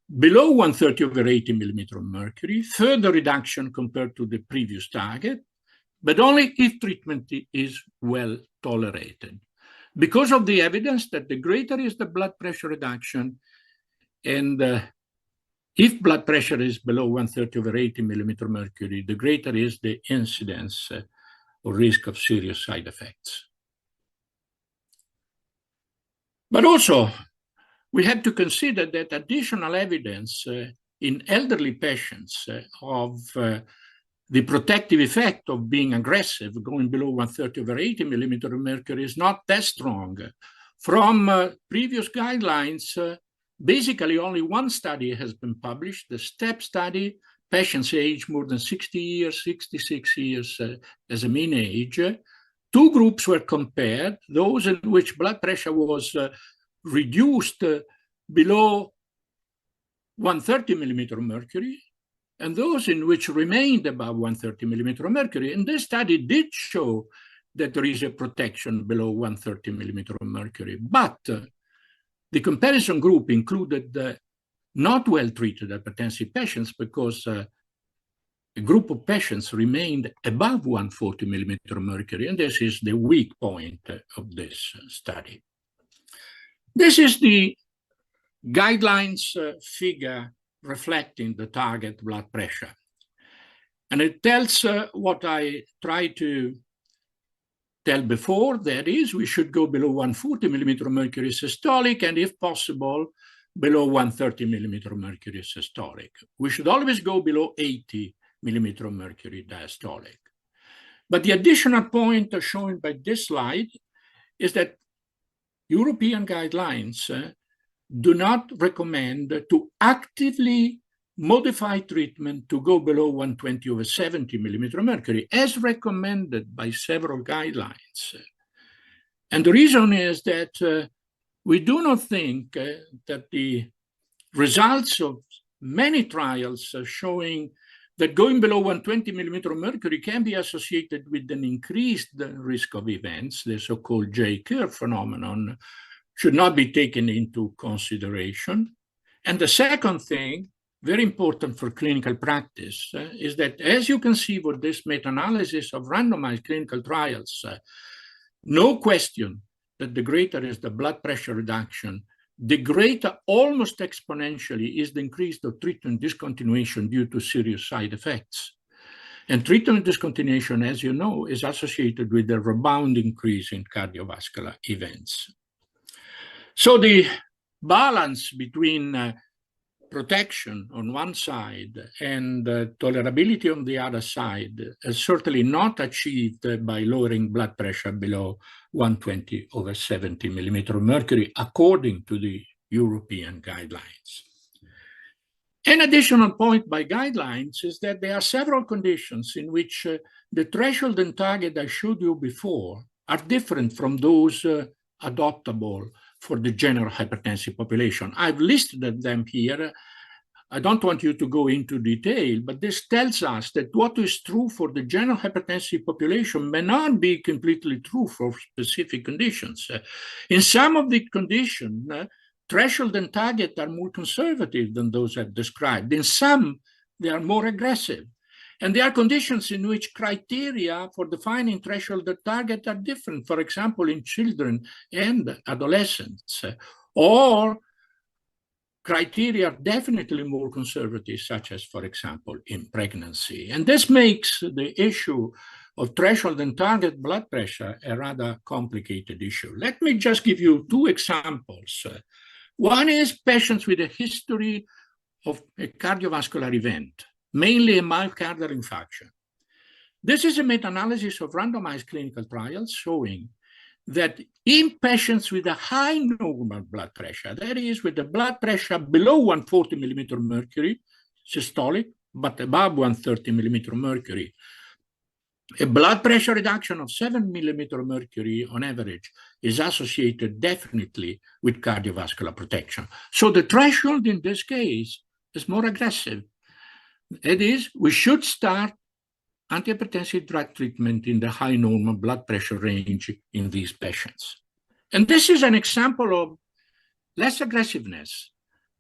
below 130/80 millimeter of mercury, further reduction compared to the previous target, but only if treatment is well tolerated. Because of the evidence that the greater is the blood pressure reduction, and if blood pressure is below 130/80 millimeter mercury, the greater is the incidence or risk of serious side effects. But also, we have to consider that additional evidence in elderly patients of the protective effect of being aggressive, going below 130/80 millimeter of mercury, is not that strong. From previous guidelines, basically only one study has been published, the STEP study, patients aged more than 60 years, 66 years as a mean age. Two groups were compared, those in which blood pressure was reduced below 130 millimeter of mercury, and those in which remained above 130 millimeter of mercury. And this study did show that there is a protection below 130 millimeter of mercury. But the comparison group included not well-treated hypertensive patients because a group of patients remained above 140 millimeter of mercury, and this is the weak point of this study. This is the guidelines figure reflecting the target blood pressure. And it tells what I tried to tell before, that is, we should go below 140 millimeter of mercury systolic, and if possible, below 130 millimeter of mercury systolic. We should always go below 80 millimeter of mercury diastolic. But the additional point shown by this slide is that European guidelines do not recommend to actively modify treatment to go below 120/70 millimeter of mercury, as recommended by several guidelines. And the reason is that we do not think that the results of many trials showing that going below 120 millimeter of mercury can be associated with an increased risk of events, the so-called J-curve phenomenon, should not be taken into consideration. And the second thing, very important for clinical practice, is that, as you can see with this meta-analysis of randomized clinical trials, no question that the greater is the blood pressure reduction, the greater, almost exponentially, is the increase of treatment discontinuation due to serious side effects. And treatment discontinuation, as you know, is associated with a rebound increase in cardiovascular events. So the balance between protection on one side and tolerability on the other side is certainly not achieved by lowering blood pressure below 120/70 millimeter of mercury, according to the European guidelines. An additional point by guidelines is that there are several conditions in which the threshold and target I showed you before are different from those adoptable for the general hypertensive population. I've listed them here. I don't want you to go into detail, but this tells us that what is true for the general hypertensive population may not be completely true for specific conditions. In some of the conditions, threshold and target are more conservative than those I've described. In some, they are more aggressive. And there are conditions in which criteria for defining threshold and target are different, for example, in children and adolescents, or criteria are definitely more conservative, such as, for example, in pregnancy. And this makes the issue of threshold and target blood pressure a rather complicated issue. Let me just give you two examples. One is patients with a history of a cardiovascular event, mainly a myocardial infarction. This is a meta-analysis of randomized clinical trials showing that in patients with a high normal blood pressure, that is, with a blood pressure below 140 millimeter mercury systolic, but above 130 millimeter mercury, a blood pressure reduction of 7 millimeter mercury on average is associated definitely with cardiovascular protection. So the threshold in this case is more aggressive. It is, we should start antihypertensive drug treatment in the high normal blood pressure range in these patients. And this is an example of less aggressiveness,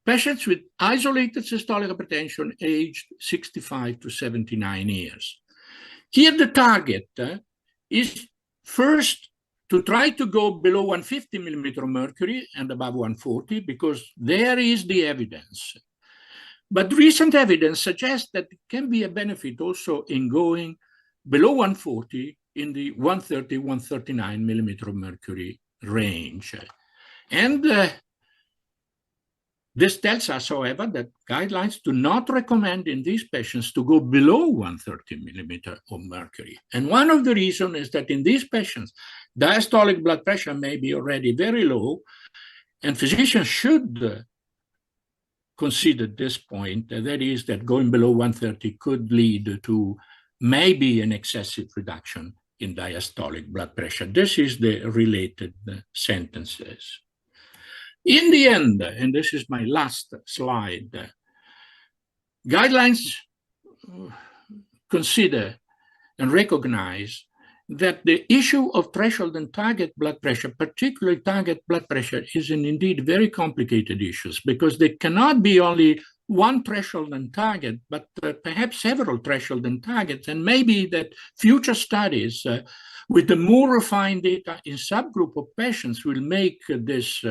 patients with isolated systolic hypertension aged 65 to 79 years. Here the target is first to try to go below 150 millimeter of mercury and above 140, because there is the evidence. But recent evidence suggests that there can be a benefit also in going below 140 in the 130, 139 millimeter of mercury range. And this tells us, however, that guidelines do not recommend in these patients to go below 130 millimeter of mercury. And one of the reasons is that in these patients, diastolic blood pressure may be already very low, and physicians should consider this point, that is, that going below 130 could lead to maybe an excessive reduction in diastolic blood pressure. This is the related sentences. In the end, and this is my last slide, guidelines consider and recognize that the issue of threshold and target blood pressure, particularly target blood pressure, is indeed very complicated issues, because there cannot be only one threshold and target, but perhaps several threshold and targets, and maybe that future studies with the more refined data in subgroup of patients will make this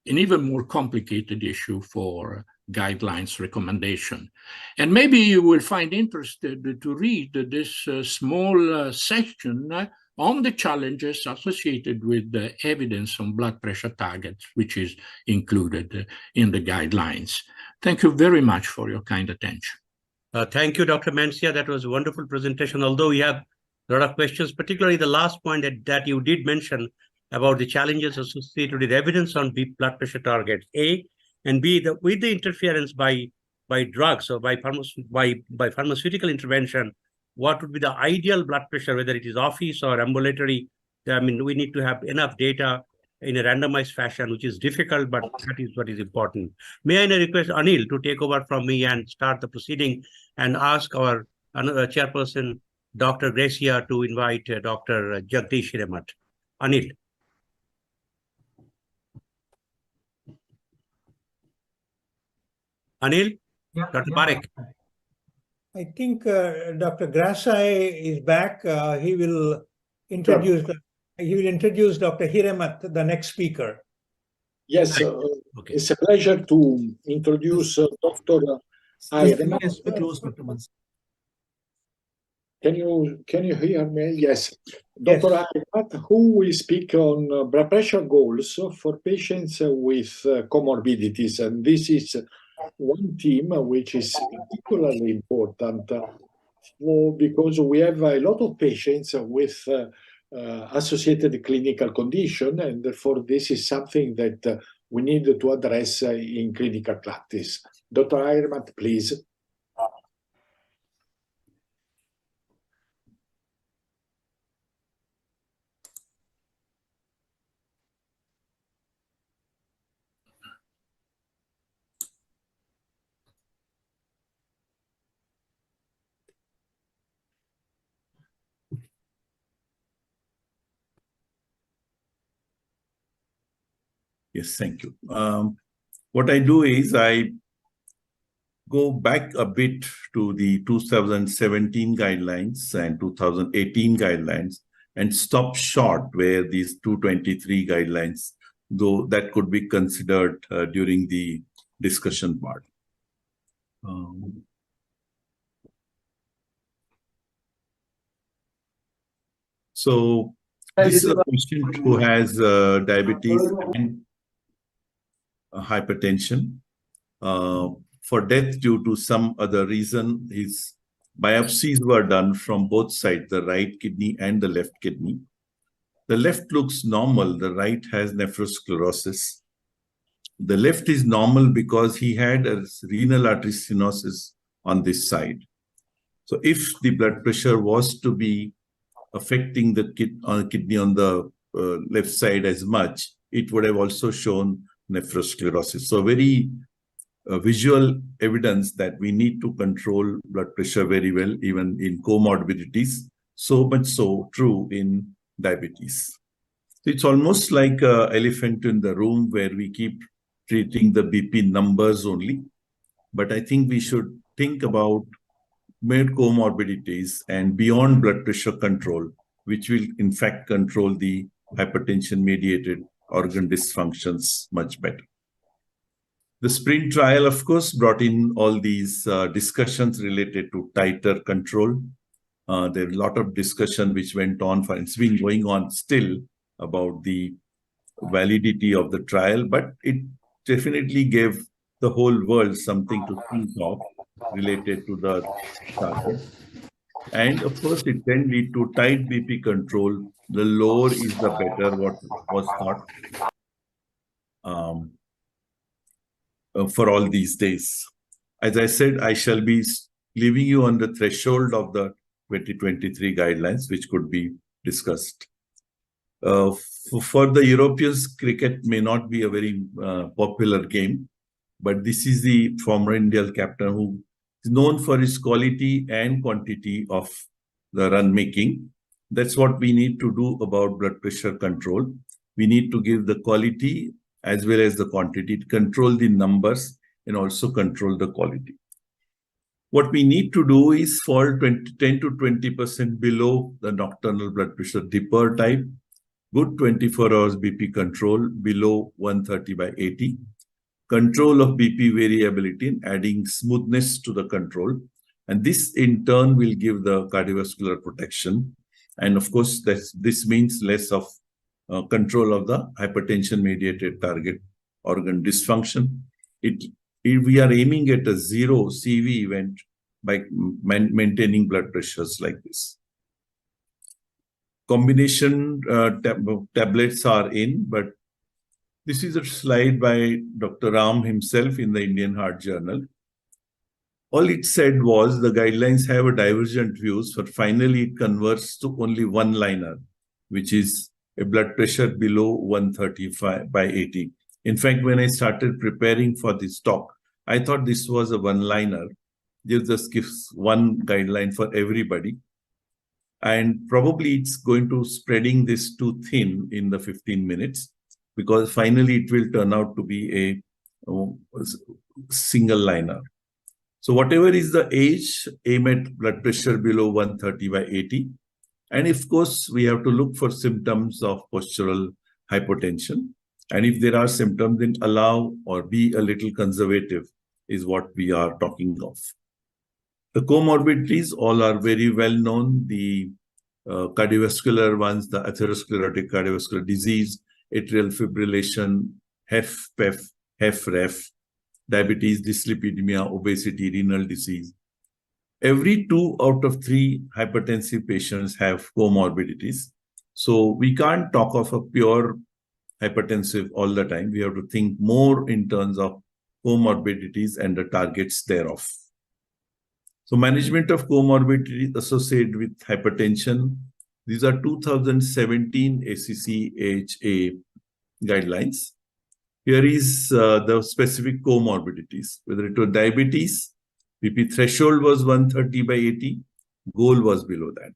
an even more complicated issue for guidelines recommendation. And maybe you will find interested to read this small section on the challenges associated with the evidence on blood pressure targets, which is included in the guidelines. Thank you very much for your kind attention. Thank you, Dr. Mencia. That was a wonderful presentation. Although we have a lot of questions, particularly the last point that you did mention about the challenges associated with evidence on blood pressure targets, A, and B, with the interference by drugs or by pharmaceutical intervention, what would be the ideal blood pressure, whether it is office or ambulatory? I mean, we need to have enough data in a randomized fashion, which is difficult, but that is what is important. May I request Anil to take over from me and start the proceeding and ask our chairperson, Dr. Gracia, to invite Dr. Jagdish Hiremat. Anil. Anil? Yeah, Dr. Parekh. I think Dr. Grasai is back. He will introduce Dr. Hiremat, the next speaker. Yes, Okay. it's a pleasure to introduce Dr. Hiremat. Can you hear me? Yes. Dr. Hiremat, who will speak on blood pressure goals for patients with comorbidities, and this is one team which is particularly important because we have a lot of patients with associated clinical condition, and therefore this is something that we need to address in clinical practice. Dr. Hiremat, please. Yes, thank you. What I do is I go back a bit to the 2017 guidelines and 2018 guidelines and stop short where these 223 guidelines, though that could be considered during the discussion part. So this is a patient who has diabetes and hypertension. For death due to some other reason, his biopsies were done from both sides, the right kidney and the left kidney. The left looks normal, the right has nephrosclerosis. The left is normal because he had a renal artery stenosis on this side. So if the blood pressure was to be affecting the kidney on the left side as much, it would have also shown nephrosclerosis. So very visual evidence that we need to control blood pressure very well, even in comorbidities, so much so true in diabetes. So it's almost like an elephant in the room where we keep treating the BP numbers only. But I think we should think about comorbidities and beyond blood pressure control, which will in fact control the hypertension-mediated organ dysfunctions much better. The SPRINT trial, of course, brought in all these discussions related to tighter control. There are a lot of discussion which went on, it's been going on still about the validity of the trial, but it definitely gave the whole world something to think of related to the target. And of course, it can lead to tight BP control. The lower is the better, what was thought for all these days. As I said, I shall be leaving you on the threshold of the 2023 guidelines, which could be discussed. For the Europeans, cricket may not be a very popular game, but this is the former Indian captain who is known for his quality and quantity of the run making. That's what we need to do about blood pressure control. We need to give the quality as well as the quantity, to control the numbers and also control the quality. What we need to do is fall 10 to 20% below the nocturnal blood pressure dipper type, good 24 hours BP control below 130/80, control of BP variability and adding smoothness to the control. And this in turn will give the cardiovascular protection. And of course, this means less of control of the hypertension-mediated target organ dysfunction. We are aiming at a zero CV event by maintaining blood pressures like this. Combination tablets are in, but this is a slide by Dr. Ram himself in the Indian Heart Journal. All it said was the guidelines have a divergent views, but finally it converts to only one liner, which is a blood pressure below 135/80. In fact, when I started preparing for this talk, I thought this was a one-liner. It just gives one guideline for everybody. And probably it's going to spreading this too thin in the 15 minutes, because finally it will turn out to be a single liner. So whatever is the age, aim at blood pressure below 130/80. And of course, we have to look for symptoms of postural hypotension. And if there are symptoms, then allow or be a little conservative is what we are talking of. The comorbidities all are very well known. The cardiovascular ones, the atherosclerotic cardiovascular disease, atrial fibrillation, HFpEF, HFrEF, diabetes, dyslipidemia, obesity, renal disease. Every 2 out of 3 hypertensive patients have comorbidities. So we can't talk of a pure hypertensive all the time. We have to think more in terms of comorbidities and the targets thereof. So management of comorbidities associated with hypertension. These are 2017 ACC-AHA guidelines. Here is the specific comorbidities. Whether it was diabetes, BP threshold was 130/80, goal was below that.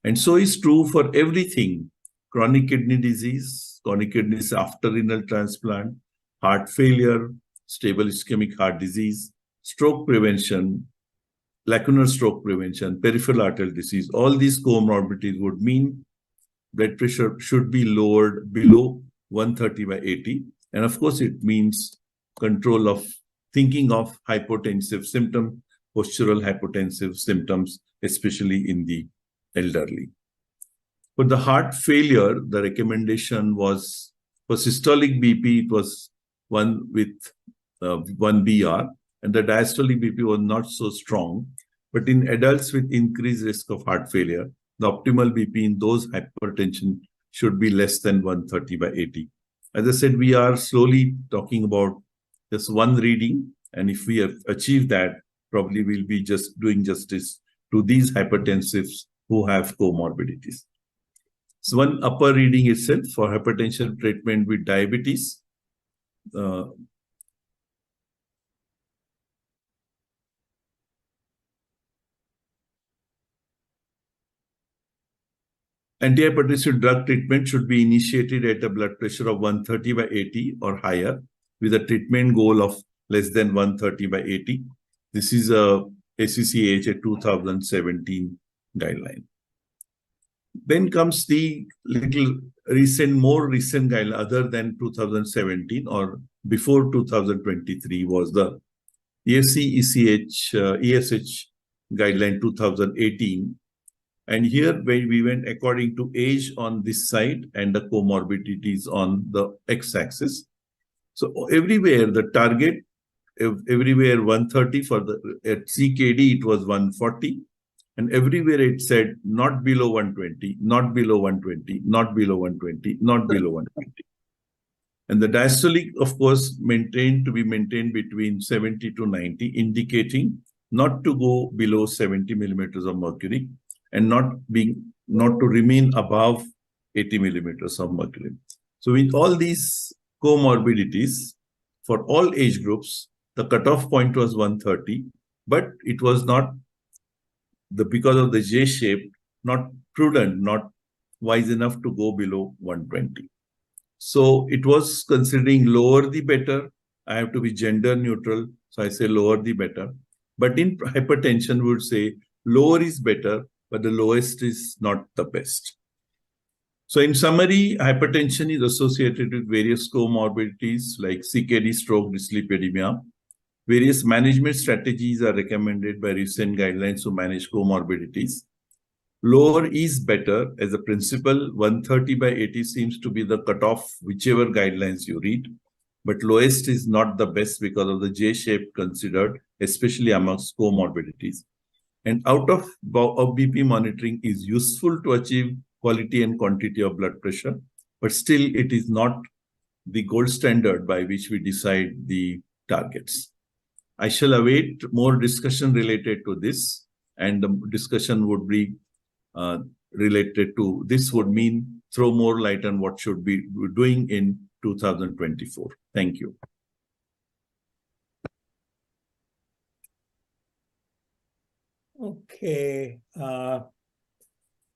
And so is true for everything. Chronic kidney disease, chronic kidneys after renal transplant, heart failure, stable ischemic heart disease, stroke prevention, lacunar stroke prevention, peripheral arterial disease. All these comorbidities would mean blood pressure should be lowered below 130/80. And of course, it means control of thinking of hypotensive symptoms, postural hypotensive symptoms, especially in the elderly. For the heart failure, the recommendation was for systolic BP, it was 1 with 1 BR, and the diastolic BP was not so strong. But in adults with increased risk of heart failure, the optimal BP in those hypertension should be less than 130/80. As I said, we are slowly talking about just one reading, and if we have achieved that, probably we'll be just doing justice to these hypertensives who have comorbidities. So one upper reading itself for hypertension treatment with diabetes. Antihypertensive drug treatment should be initiated at a blood pressure of 130/80 or higher, with a treatment goal of less than 130 by 80. This is a ACCHA 2017 guideline. Then comes the more recent guideline other than 2017 or before 2023 was the ESH guideline 2018. And here we went according to age on this side and the comorbidities on the x-axis. So everywhere the target, everywhere 130 for the at CKD it was 140, and everywhere it said not below 120, not below 120, not below 120, not below 120. And the diastolic, of course, maintained between 70 to 90, indicating not to go below 70 millimeters of mercury and not to remain above 80 millimeters of mercury. So with all these comorbidities, for all age groups, the cutoff point was 130, but it was not because of the J shape, not prudent, not wise enough to go below 120. So it was considering lower the better. I have to be gender neutral, so I say lower the better. But in hypertension, we would say lower is better, but the lowest is not the best. So in summary, hypertension is associated with various comorbidities like CKD, stroke, dyslipidemia. Various management strategies are recommended by recent guidelines to manage comorbidities. Lower is better as a principle. 130 by 80 seems to be the cutoff, whichever guidelines you read. But lowest is not the best because of the J shape considered, especially amongst comorbidities. And out of BP monitoring is useful to achieve quality and quantity of blood pressure, but still it is not the gold standard by which we decide the targets. I shall await more discussion related to this, and the discussion would be related to this would mean throw more light on what should be doing in 2024. Thank you. Okay.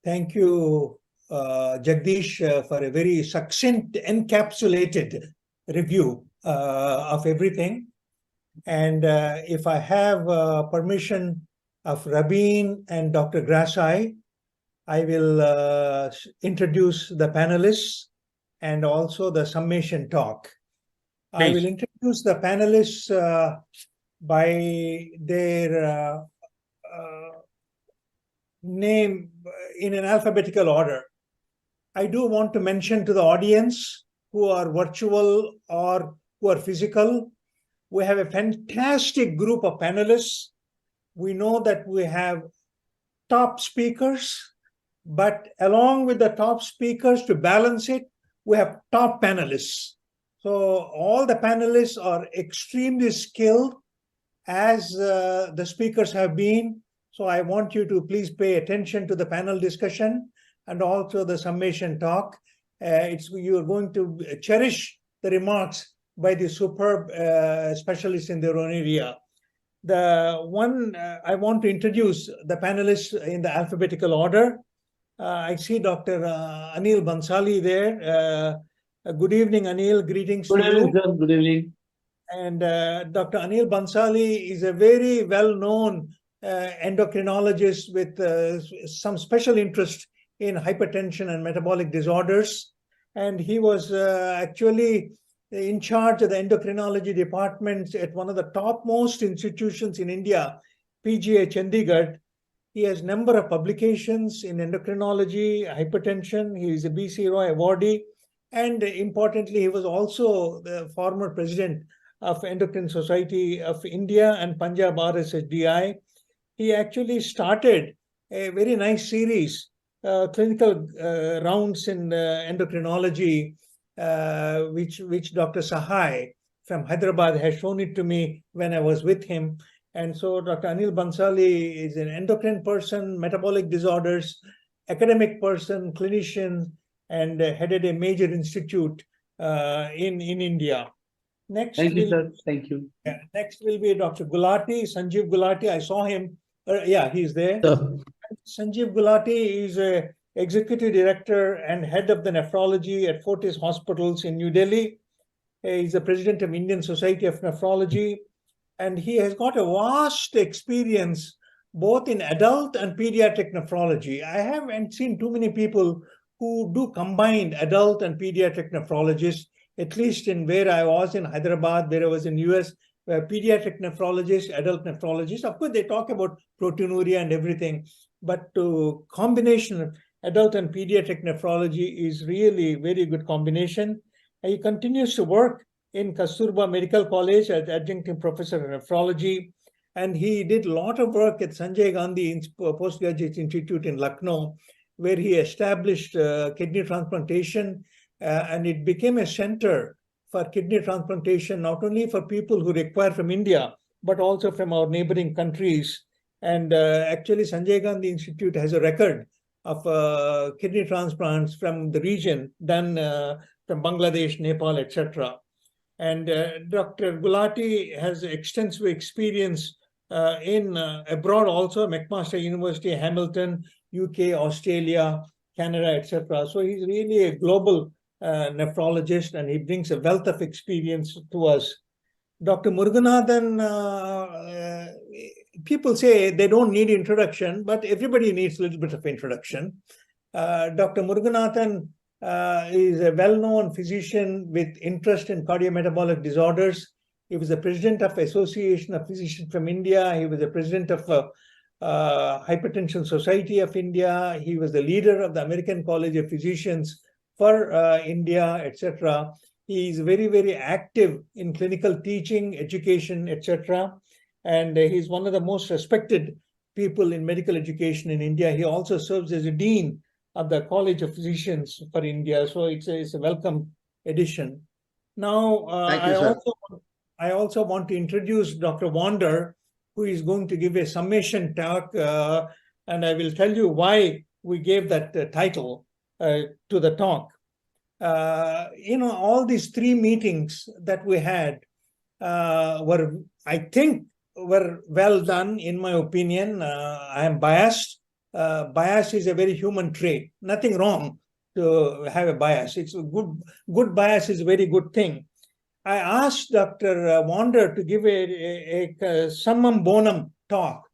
Thank you, Jagdish, for a very succinct, encapsulated review of everything. And if I have permission of Rabin and Dr. Grassi, I will introduce the panelists and also the summation talk. I will introduce the panelists by their name in an alphabetical order. I do want to mention to the audience who are virtual or who are physical, we have a fantastic group of panelists. We know that we have top speakers, but along with the top speakers to balance it, we have top panelists. So all the panelists are extremely skilled as the speakers have been. So I want you to please pay attention to the panel discussion and also the summation talk. You are going to cherish the remarks by the superb specialists in their own area. The one I want to introduce the panelists in the alphabetical order. I see Dr. Anil Bansali there. Good evening, Anil. Greetings to you. Good evening, sir. Good evening. And Dr. Anil Bansali is a very well-known endocrinologist with some special interest in hypertension and metabolic disorders. And he was actually in charge of the endocrinology department at one of the topmost institutions in India, PGH Chandigarh. He has a number of publications in endocrinology, hypertension. He is a BC Roy awardee. And importantly, he was also the former president of Endocrine Society of India and Punjab RSSDI. He actually started a very nice series, clinical rounds in endocrinology, which Dr. Sahai from Hyderabad has shown it to me when I was with him. And so Dr. Anil Bansali is an endocrine person, metabolic disorders, academic person, clinician, and headed a major institute in India. Next, thank you, sir. Thank you. Yeah, next will be Dr. Gulati, Sanjeev Gulati. I saw him. Yeah, he's there. Sanjeev Gulati is a executive director and head of the nephrology at Fortis Hospitals in New Delhi. He's the president of Indian Society of Nephrology, and he has got a vast experience both in adult and pediatric nephrology. I haven't seen too many people who do combined adult and pediatric nephrologists, at least in where I was in Hyderabad, where I was in US, pediatric nephrologists, adult nephrologists. Of course, they talk about proteinuria and everything, but to combination of adult and pediatric nephrology is really very good combination. He continues to work in Kasturba Medical College as adjunct professor of nephrology, and he did a lot of work at Sanjay Gandhi Postgraduate Institute in Lucknow, where he established kidney transplantation, and it became a center for kidney transplantation, not only for people who require from India, but also from our neighboring countries. And actually, Sanjay Gandhi Institute has a record of kidney transplants from the region done from Bangladesh, Nepal, etc. And Dr. Gulati has extensive experience in abroad also, McMaster University, Hamilton, UK, Australia, Canada, etc. So he's really a global nephrologist, and he brings a wealth of experience to us. Dr. Muruganathan, people say they don't need introduction, but everybody needs a little bit of introduction. Dr. Muruganathan is a well-known physician with interest in cardiometabolic disorders. He was the president of Association of Physicians from India. He was the president of Hypertension Society of India. He was the leader of the American College of Physicians for India, etc. He is very, very active in clinical teaching, education, etc. And he's one of the most respected people in medical education in India. He also serves as a dean of the College of Physicians for India. So it's a welcome addition. Now, I also want to introduce Dr. Wander, who is going to give a summation talk, and I will tell you why we gave that title to the talk. All these three meetings that we had were, I think, were well done, in my opinion. I am biased. Bias is a very human trait. Nothing wrong to have a bias. It's a good bias is a very good thing. I asked Dr. Wander to give a summum bonum talk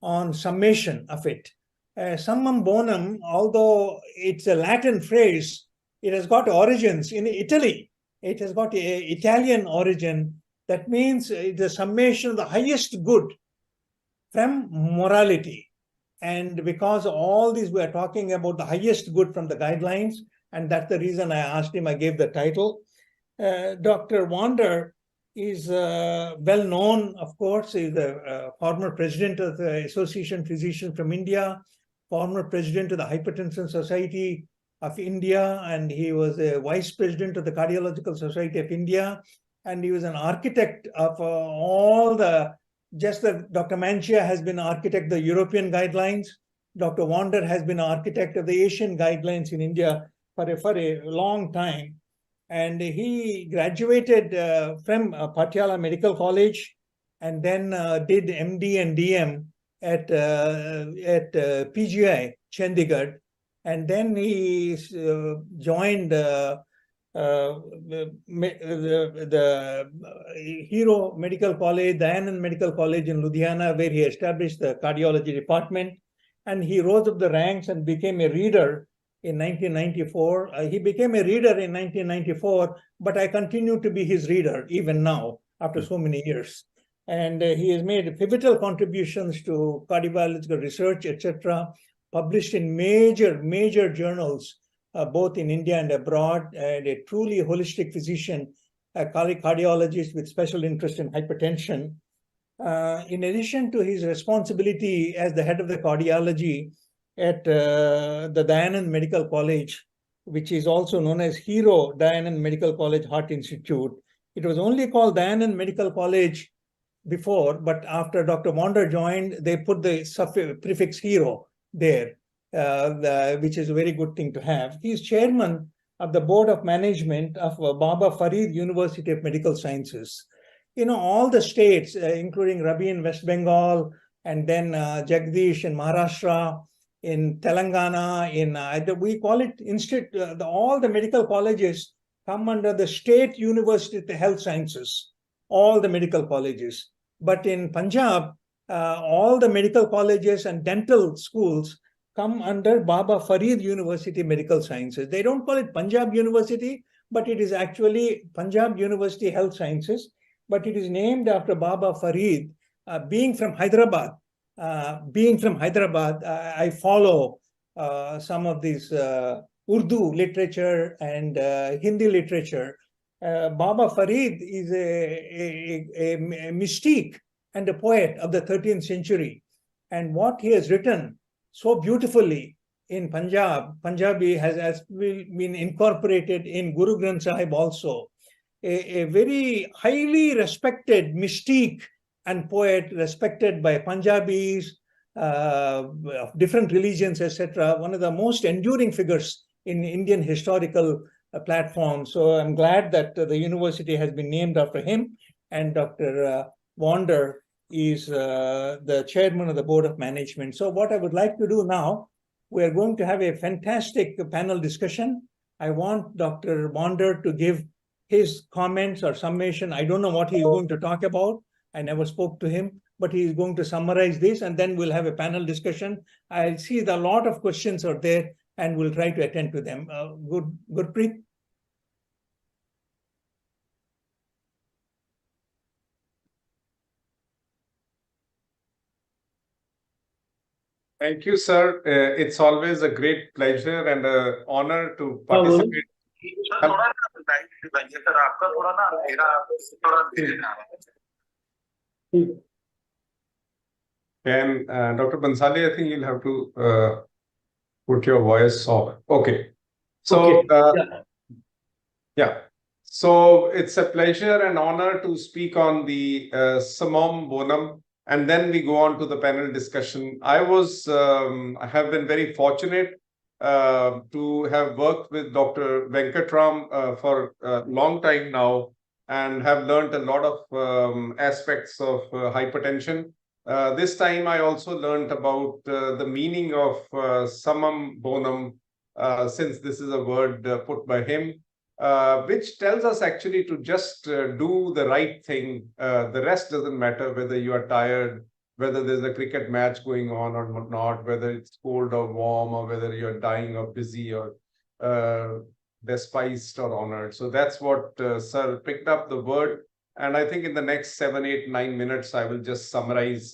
on summation of it. Summum bonum, although it's a Latin phrase, it has got origins in Italy. It has got an Italian origin. That means the summation of the highest good from morality. And because all these, we are talking about the highest good from the guidelines, and that's the reason I asked him, I gave the title. Dr. Wander is well known, of course. He's the former president of the Association of Physicians from India, former president of the Hypertension Society of India, and he was a vice president of the Cardiological Society of India, and he was an architect of all the, just that Dr. Manchia has been architect of the European guidelines. Dr. Wander has been architect of the Asian guidelines in India for a long time. And he graduated from Patiala Medical College, and then did MD and DM at PGI, Chandigarh. And then he joined the Hero Medical College, Dayanand Medical College in Ludhiana, where he established the cardiology department. And he rose up the ranks and became a reader in 1994. He became a reader in 1994, but I continue to be his reader even now after so many years. And he has made pivotal contributions to cardiovascular research, etc., published in major journals, both in India and abroad, and a truly holistic physician, a cardiologist with special interest in hypertension. In addition to his responsibility as the head of the cardiology at the Dayanand Medical College, which is also known as Hero Dayanand Medical College Heart Institute. It was only called Dayanand Medical College before, but after Dr. Wander joined, they put the prefix Hero there, which is a very good thing to have. He's chairman of the board of management of Baba Farid University of Medical Sciences. All the states, including Rabi in West Bengal, and then Jagdish in Maharashtra, in Telangana, we call it institute, all the medical colleges come under the State University of Health Sciences, all the medical colleges. But in Punjab, all the medical colleges and dental schools come under Baba Farid University Medical Sciences. They don't call it Punjab University, but it is actually Punjab University Health Sciences. But it is named after Baba Farid. Being from Hyderabad, I follow some of these Urdu literature and Hindi literature. Baba Farid is a mystique and a poet of the 13th century. And what he has written so beautifully in Punjabi has been incorporated in Guru Granth Sahib also. A very highly respected mystique and poet, respected by Punjabis, of different religions, etc. One of the most enduring figures in Indian historical platform. So I'm glad that the university has been named after him, and Dr. Wander is the chairman of the board of management. So what I would like to do now, we are going to have a fantastic panel discussion. I want Dr. Wander to give his comments or summation. I don't know what he is going to talk about. I never spoke to him, but he is going to summarize this, and then we'll have a panel discussion. I see that a lot of questions are there, and we'll try to attend to them. Gurpreet? Thank you, sir. It's always a great pleasure and an honor to participate. And Dr. Bansali, I think you'll have to put your voice off. Okay. So, yeah. So it's a pleasure and honor to speak on the summum bonum, and then we go on to the panel discussion. I have been very fortunate to have worked with Dr. Venkatram for a long time now, and have learned a lot of aspects of hypertension. This time I also learned about the meaning of summum bonum, since this is a word put by him, which tells us actually to just do the right thing. The rest doesn't matter, whether you are tired, whether there's a cricket match going on or not, whether it's cold or warm, or whether you're dying or busy or despised or honored. So that's what Sir picked up the word. And I think in the next 7, 8, 9 minutes, I will just summarize.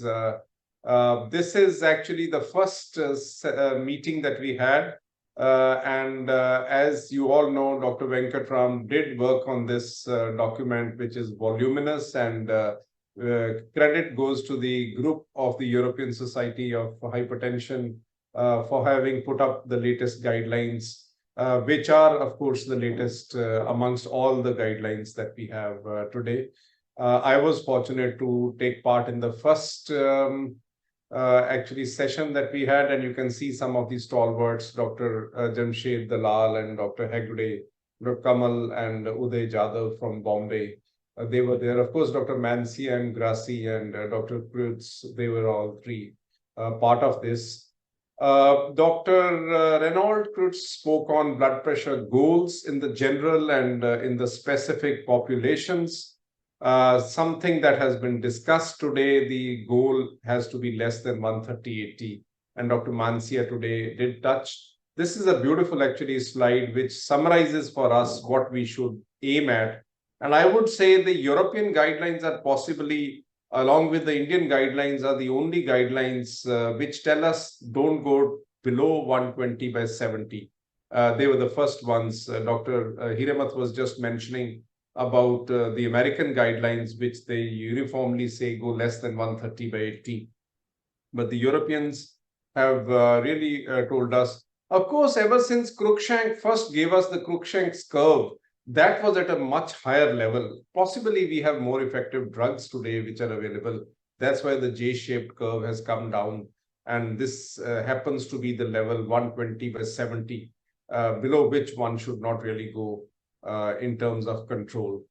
This is actually the first meeting that we had. As you all know, Dr. Venkatram did work on this document, which is voluminous, and credit goes to the group of the European Society of Hypertension for having put up the latest guidelines, which are, of course, the latest amongst all the guidelines that we have today. I was fortunate to take part in the first actually session that we had, and you can see some of these stalwarts, Dr. Jamshed Dalal and Dr. Hegde, Dr. Kamal and Uday Jadhav from Bombay. They were there. Of course, Dr. Mansi and Grassi and Dr. Krutz, they were all three part of this. Dr. Reynold Krutz spoke on blood pressure goals in the general and in the specific populations. Something that has been discussed today, the goal has to be less than 130/80, and Dr. Mansia today did touch. This is a beautiful actually slide which summarizes for us what we should aim at. And I would say the European guidelines are possibly, along with the Indian guidelines, are the only guidelines which tell us don't go below 120/70. They were the first ones. Dr. Hiremath was just mentioning about the American guidelines, which they uniformly say go less than 130/80. But the Europeans have really told us, of course, ever since Cruikshank first gave us the Cruikshank's curve, that was at a much higher level. Possibly we have more effective drugs today which are available. That's why the J-shaped curve has come down. And this happens to be the level 120/70, below which one should not really go in terms of control.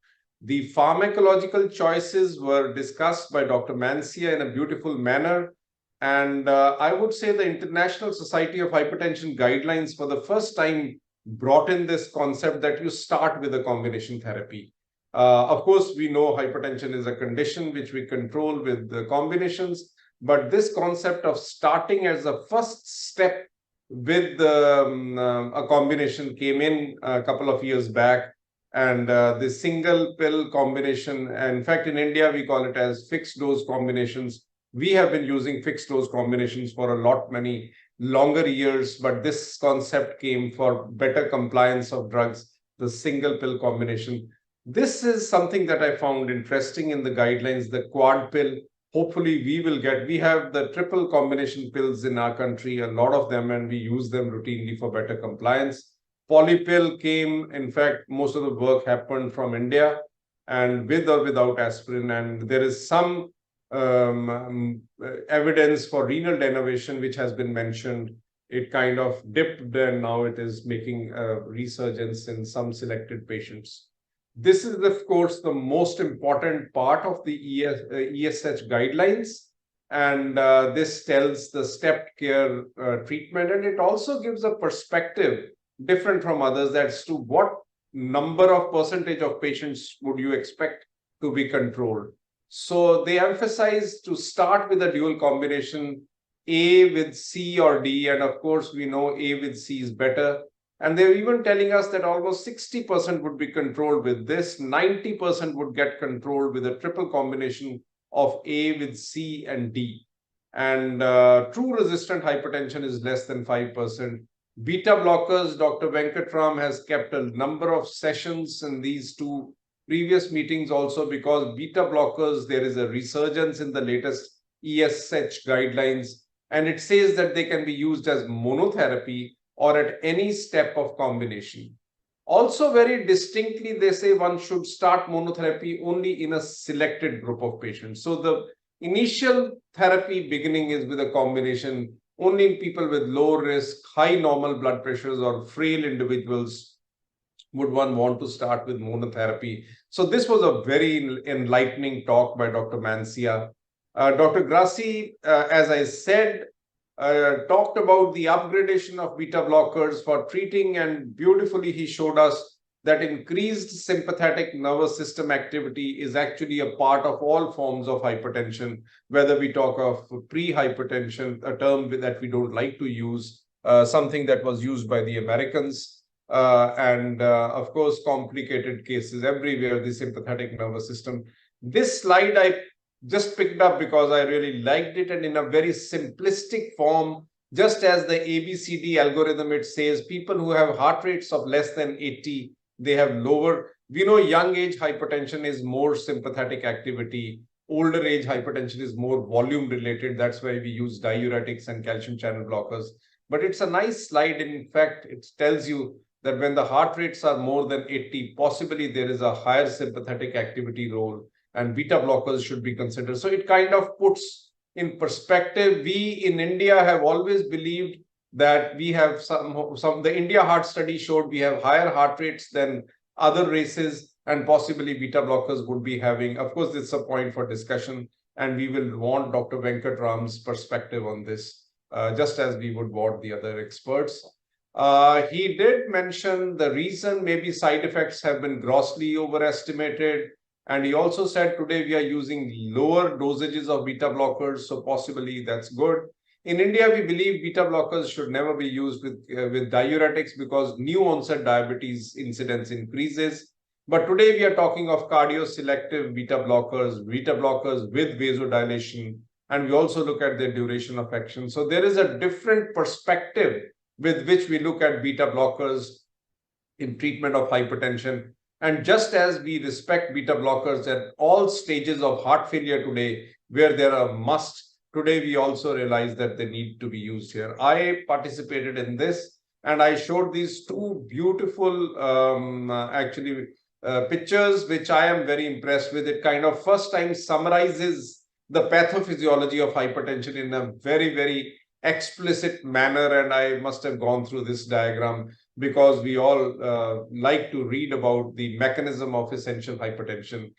The pharmacological choices were discussed by Dr. Mansia in a beautiful manner. And I would say the International Society of Hypertension guidelines for the first time brought in this concept that you start with a combination therapy. Of course, we know hypertension is a condition which we control with the combinations, but this concept of starting as a first step with a combination came in a couple of years back. And the single pill combination, in fact, in India, we call it as fixed dose combinations. We have been using fixed dose combinations for many longer years, but this concept came for better compliance of drugs, the single pill combination. This is something that I found interesting in the guidelines, the quad pill. Hopefully we have the triple combination pills in our country, a lot of them, and we use them routinely for better compliance. Polypill came, in fact, most of the work happened from India, and with or without aspirin. And there is some evidence for renal denervation, which has been mentioned. It kind of dipped, and now it is making a resurgence in some selected patients. This is, of course, the most important part of the ESH guidelines. And this tells the stepped care treatment. And it also gives a perspective different from others as to what number of percentage of patients would you expect to be controlled. So they emphasize to start with a dual combination, A with C or D. And of course, we know A with C is better. And they're even telling us that almost 60% would be controlled with this, 90% would get controlled with a triple combination of A with C and D. And true resistant hypertension is less than 5%. Beta blockers, Dr. Venkatram has kept a number of sessions in these two previous meetings also, because beta blockers, there is a resurgence in the latest ESH guidelines. And it says that they can be used as monotherapy or at any step of combination. Also, very distinctly, they say one should start monotherapy only in a selected group of patients. So the initial therapy beginning is with a combination only in people with low risk, high normal blood pressures or frail individuals would one want to start with monotherapy. So this was a very enlightening talk by Dr. Mancia. Dr. Grassi, as I said, talked about the upgradation of beta blockers for treating, and beautifully he showed us that increased sympathetic nervous system activity is actually a part of all forms of hypertension, whether we talk of pre-hypertension, a term that we don't like to use, something that was used by the Americans, and of course, complicated cases everywhere, the sympathetic nervous system. This slide I just picked up because I really liked it, and in a very simplistic form, just as the ABCD algorithm, it says people who have heart rates of less than 80, they have lower. We know young age hypertension is more sympathetic activity. Older age hypertension is more volume related. That's why we use diuretics and calcium channel blockers. But it's a nice slide. In fact, it tells you that when the heart rates are more than 80, possibly there is a higher sympathetic activity role, and beta blockers should be considered. So it kind of puts in perspective. We in India have always believed that we have the India heart study showed we have higher heart rates than other races, and possibly beta blockers would be having. Of course, it's a point for discussion, and we will want Dr. Venkatram's perspective on this, just as we would want the other experts. He did mention the reason maybe side effects have been grossly overestimated. And he also said today we are using lower dosages of beta blockers, so possibly that's good. In India, we believe beta blockers should never be used with diuretics because new onset diabetes incidence increases. But today we are talking of cardioselective beta blockers with vasodilation, and we also look at their duration of action. So there is a different perspective with which we look at beta blockers in treatment of hypertension. And just as we respect beta blockers at all stages of heart failure today, where there are must, today we also realize that they need to be used here. I participated in this, and I showed these two beautiful pictures, which I am very impressed with. It kind of first time summarizes the pathophysiology of hypertension in a very, very explicit manner. And I must have gone through this diagram because we all like to read about the mechanism of essential hypertension.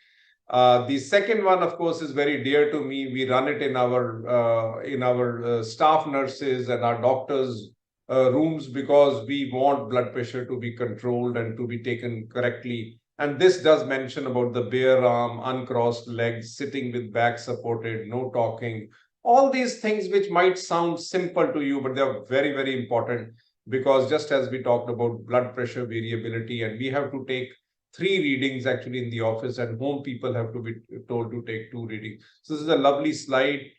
The second one, of course, is very dear to me. We run it in our staff nurses and our doctors rooms because we want blood pressure to be controlled and to be taken correctly. And this does mention about the bare arm, uncrossed legs, sitting with back supported, no talking, all these things which might sound simple to you, but they are very, very important, because just as we talked about blood pressure variability, and we have to take 3 readings actually in the office, and home people have to be told to take 2 readings. So this is a lovely slide.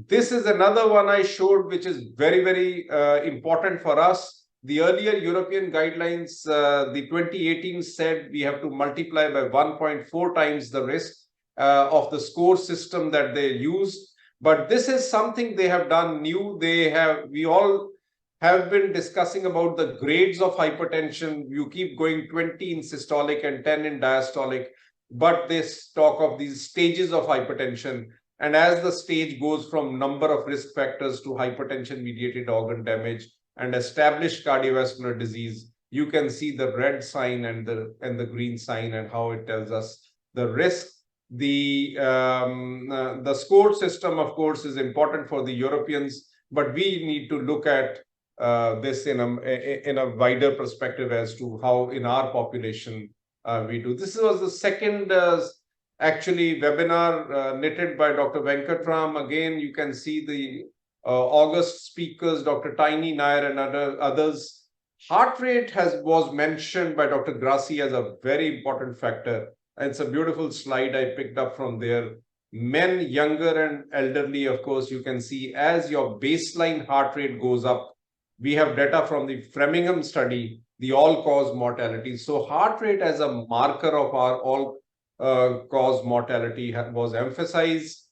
This is another one I showed, which is very, very important for us. The earlier European guidelines, the 2018 said we have to multiply by 1.4 times the risk of the score system that they used. But this is something they have done new. We all have been discussing about the grades of hypertension. You keep going 20 in systolic and 10 in diastolic, but they talk of these stages of hypertension. And as the stage goes from number of risk factors to hypertension-mediated organ damage and established cardiovascular disease, you can see the red sign and the green sign and how it tells us the risk. The score system, of course, is important for the Europeans, but we need to look at this in a wider perspective as to how in our population we do. This was the second actually webinar knitted by Dr. Venkatram. Again, you can see the August speakers, Dr. Tiny Nair and others. Heart rate was mentioned by Dr. Grassi as a very important factor. And it's a beautiful slide I picked up from there. Men, younger and elderly, of course, you can see as your baseline heart rate goes up. We have data from the Framingham study, the all-cause mortality. So heart rate as a marker of our all-cause mortality was emphasized.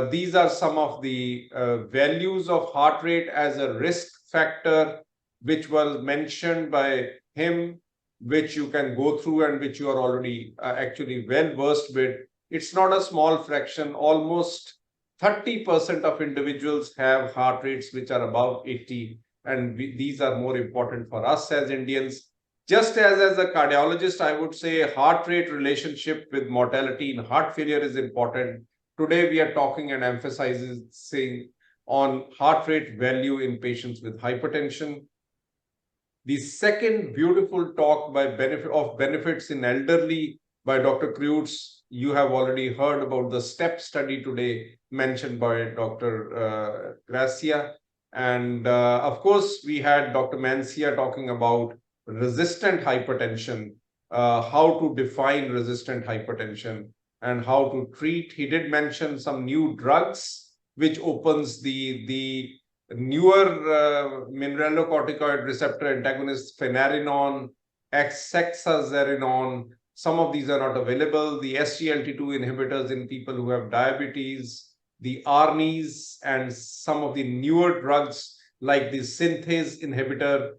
These are some of the values of heart rate as a risk factor, which was mentioned by him, which you can go through and which you are already actually well versed with. It's not a small fraction. Almost 30% of individuals have heart rates which are above 80. And these are more important for us as Indians. Just as a cardiologist, I would say heart rate relationship with mortality in heart failure is important. Today, we are talking and emphasizing on heart rate value in patients with hypertension. The second beautiful talk by benefits in elderly by Dr. Kreutz. You have already heard about the STEP study today mentioned by Dr. Gracia. And of course, we had Dr. Mancia talking about resistant hypertension, how to define resistant hypertension and how to treat. He did mention some new drugs, which opens the newer mineralocorticoid receptor antagonists, phenarinon, hexaxarinon. Some of these are not available. The SGLT2 inhibitors in people who have diabetes, the ARNIs, and some of the newer drugs like the synthase inhibitor,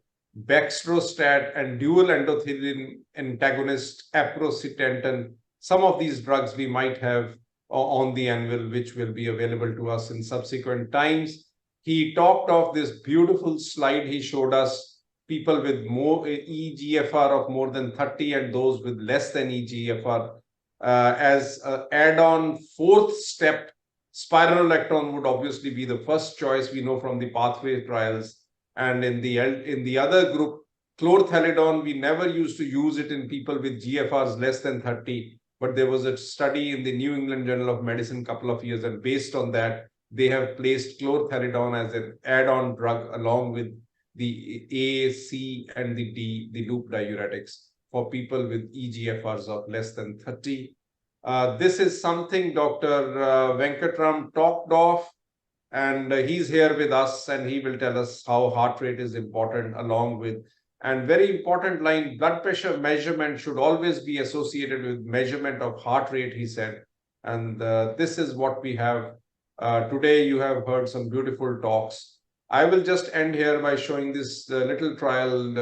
baxdrostat, and dual endothelin antagonist, aprocitentan. Some of these drugs we might have on the anvil, which will be available to us in subsequent times. He talked of this beautiful slide he showed us, people with more eGFR of more than 30 and those with less than eGFR. As an add-on fourth step, spironolactone would obviously be the first choice, we know from the pathway trials. And in the other group, chlorthalidone, we never used to use it in people with GFRs less than 30. But there was a study in the New England Journal of Medicine a couple of years, and based on that, they have placed chlorthalidone as an add-on drug along with the A, C, and the D, the loop diuretics, for people with eGFRs of less than 30. This is something Dr. Venkatram talked of, and he's here with us, and he will tell us how heart rate is important along with, and very important line, blood pressure measurement should always be associated with measurement of heart rate, he said. And this is what we have. Today, you have heard some beautiful talks. I will just end here by showing this little trial, in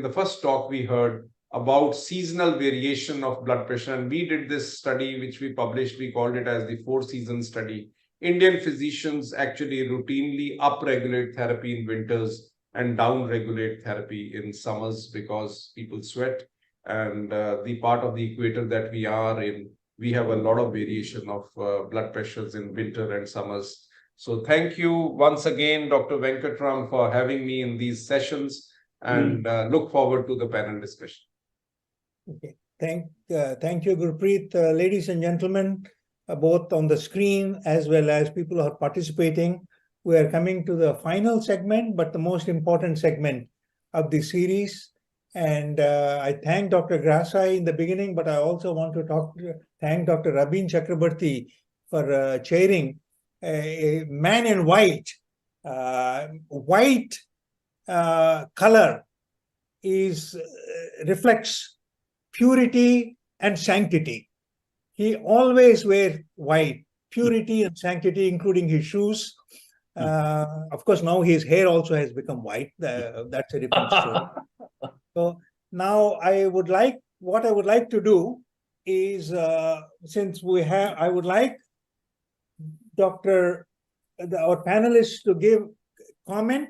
the first talk we heard about seasonal variation of blood pressure. And we did this study, which we published, we called it as the 4-season study. Indian physicians actually routinely upregulate therapy in winters and downregulate therapy in summers because people sweat. And the part of the equator that we are in, we have a lot of variation of blood pressures in winter and summers. So thank you once again, Dr. Venkatram, for having me in these sessions, and look forward to the panel discussion. Okay. Thank you, Gurpreet. Ladies and gentlemen, both on the screen as well as people who are participating, we are coming to the final segment, but the most important segment of the series. And I thank Dr. Grasai in the beginning, but I also want to thank Dr. Rabin Chakrabarti for chairing a man in white. White color reflects purity and sanctity. He always wears white, purity and sanctity, including his shoes. Of course, now his hair also has become white. That's a different story. So now what I would like to do is, I would like our panelists to give comment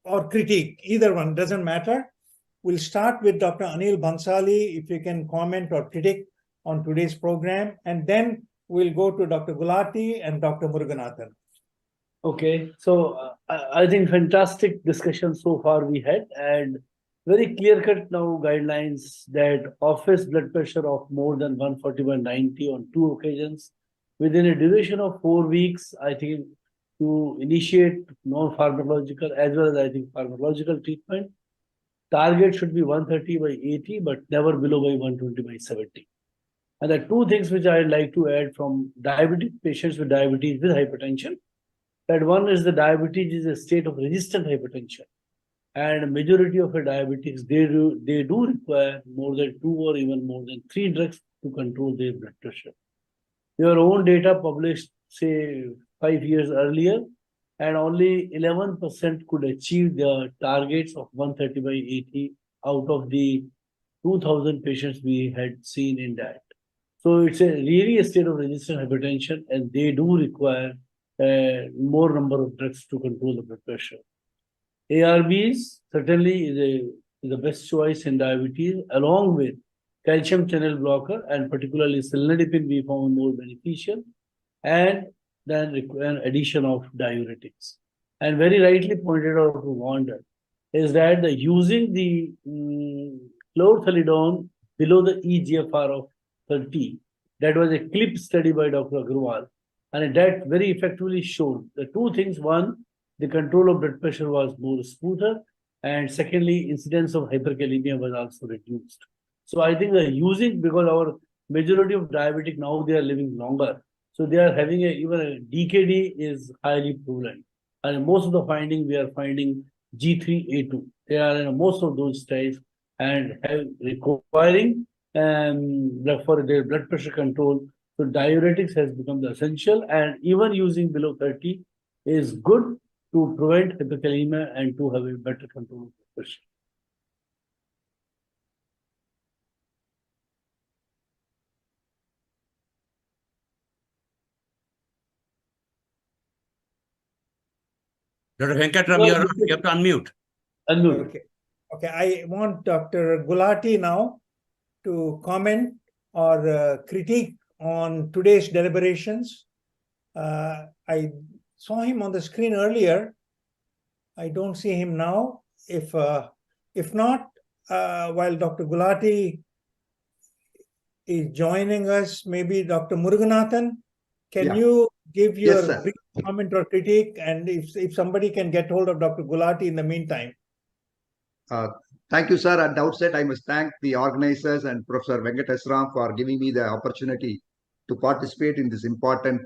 or critique. Either one, doesn't matter. We'll start with Dr. Anil Bhansali, if you can comment or critique on today's program, and then we'll go to Dr. Gulati and Dr. Muruganathan. Okay, so I think fantastic discussion so far we had, and very clear-cut now guidelines that office blood pressure of more than 140/90 on 2 occasions within a duration of 4 weeks, I think, to initiate non-pharmacological as well as I think pharmacological treatment. Target should be 130/80, but never below by 120/70. And the two things which I'd like to add from diabetic patients with diabetes with hypertension, that one is the diabetes is a state of resistant hypertension. And majority of the diabetics, they do require more than 2 or even more than 3 drugs to control their blood pressure. Your own data published, say, 5 years earlier, and only 11% could achieve the targets of 130/80 out of the 2,000 patients we had seen in that. So it's really a state of resistant hypertension, and they do require more number of drugs to control the blood pressure. ARBs certainly is the best choice in diabetes, along with calcium channel blocker, and particularly cilnidipine we found more beneficial, and then require addition of diuretics. And very rightly pointed out to Wanda is that using the chlorthalidone below the eGFR of 30, that was a CLIP study by Dr. Agrawal, and that very effectively showed the two things. One, the control of blood pressure was more smoother, and secondly, incidence of hyperkalemia was also reduced. So I think because our majority of diabetic now, they are living longer. So they are having even a DKD is highly prevalent. And most of the finding, we are finding G3A2. They are in most of those studies and requiring for their blood pressure control. So diuretics has become the essential, and even using below 30 is good to prevent hyperkalemia and to have a better control of blood pressure. Dr. Venkatram, you have to unmute. Unmute. Okay. I want Dr. Gulati now to comment or critique on today's deliberations. I saw him on the screen earlier. I don't see him now. If not, while Dr. Gulati is joining us, maybe Dr. Muruganathan, can you give your brief comment or critique, and if somebody can get hold of Dr. Gulati in the meantime. Thank you, sir. At the outset, I must thank the organizers and Professor Venkateswaran for giving me the opportunity to participate in this important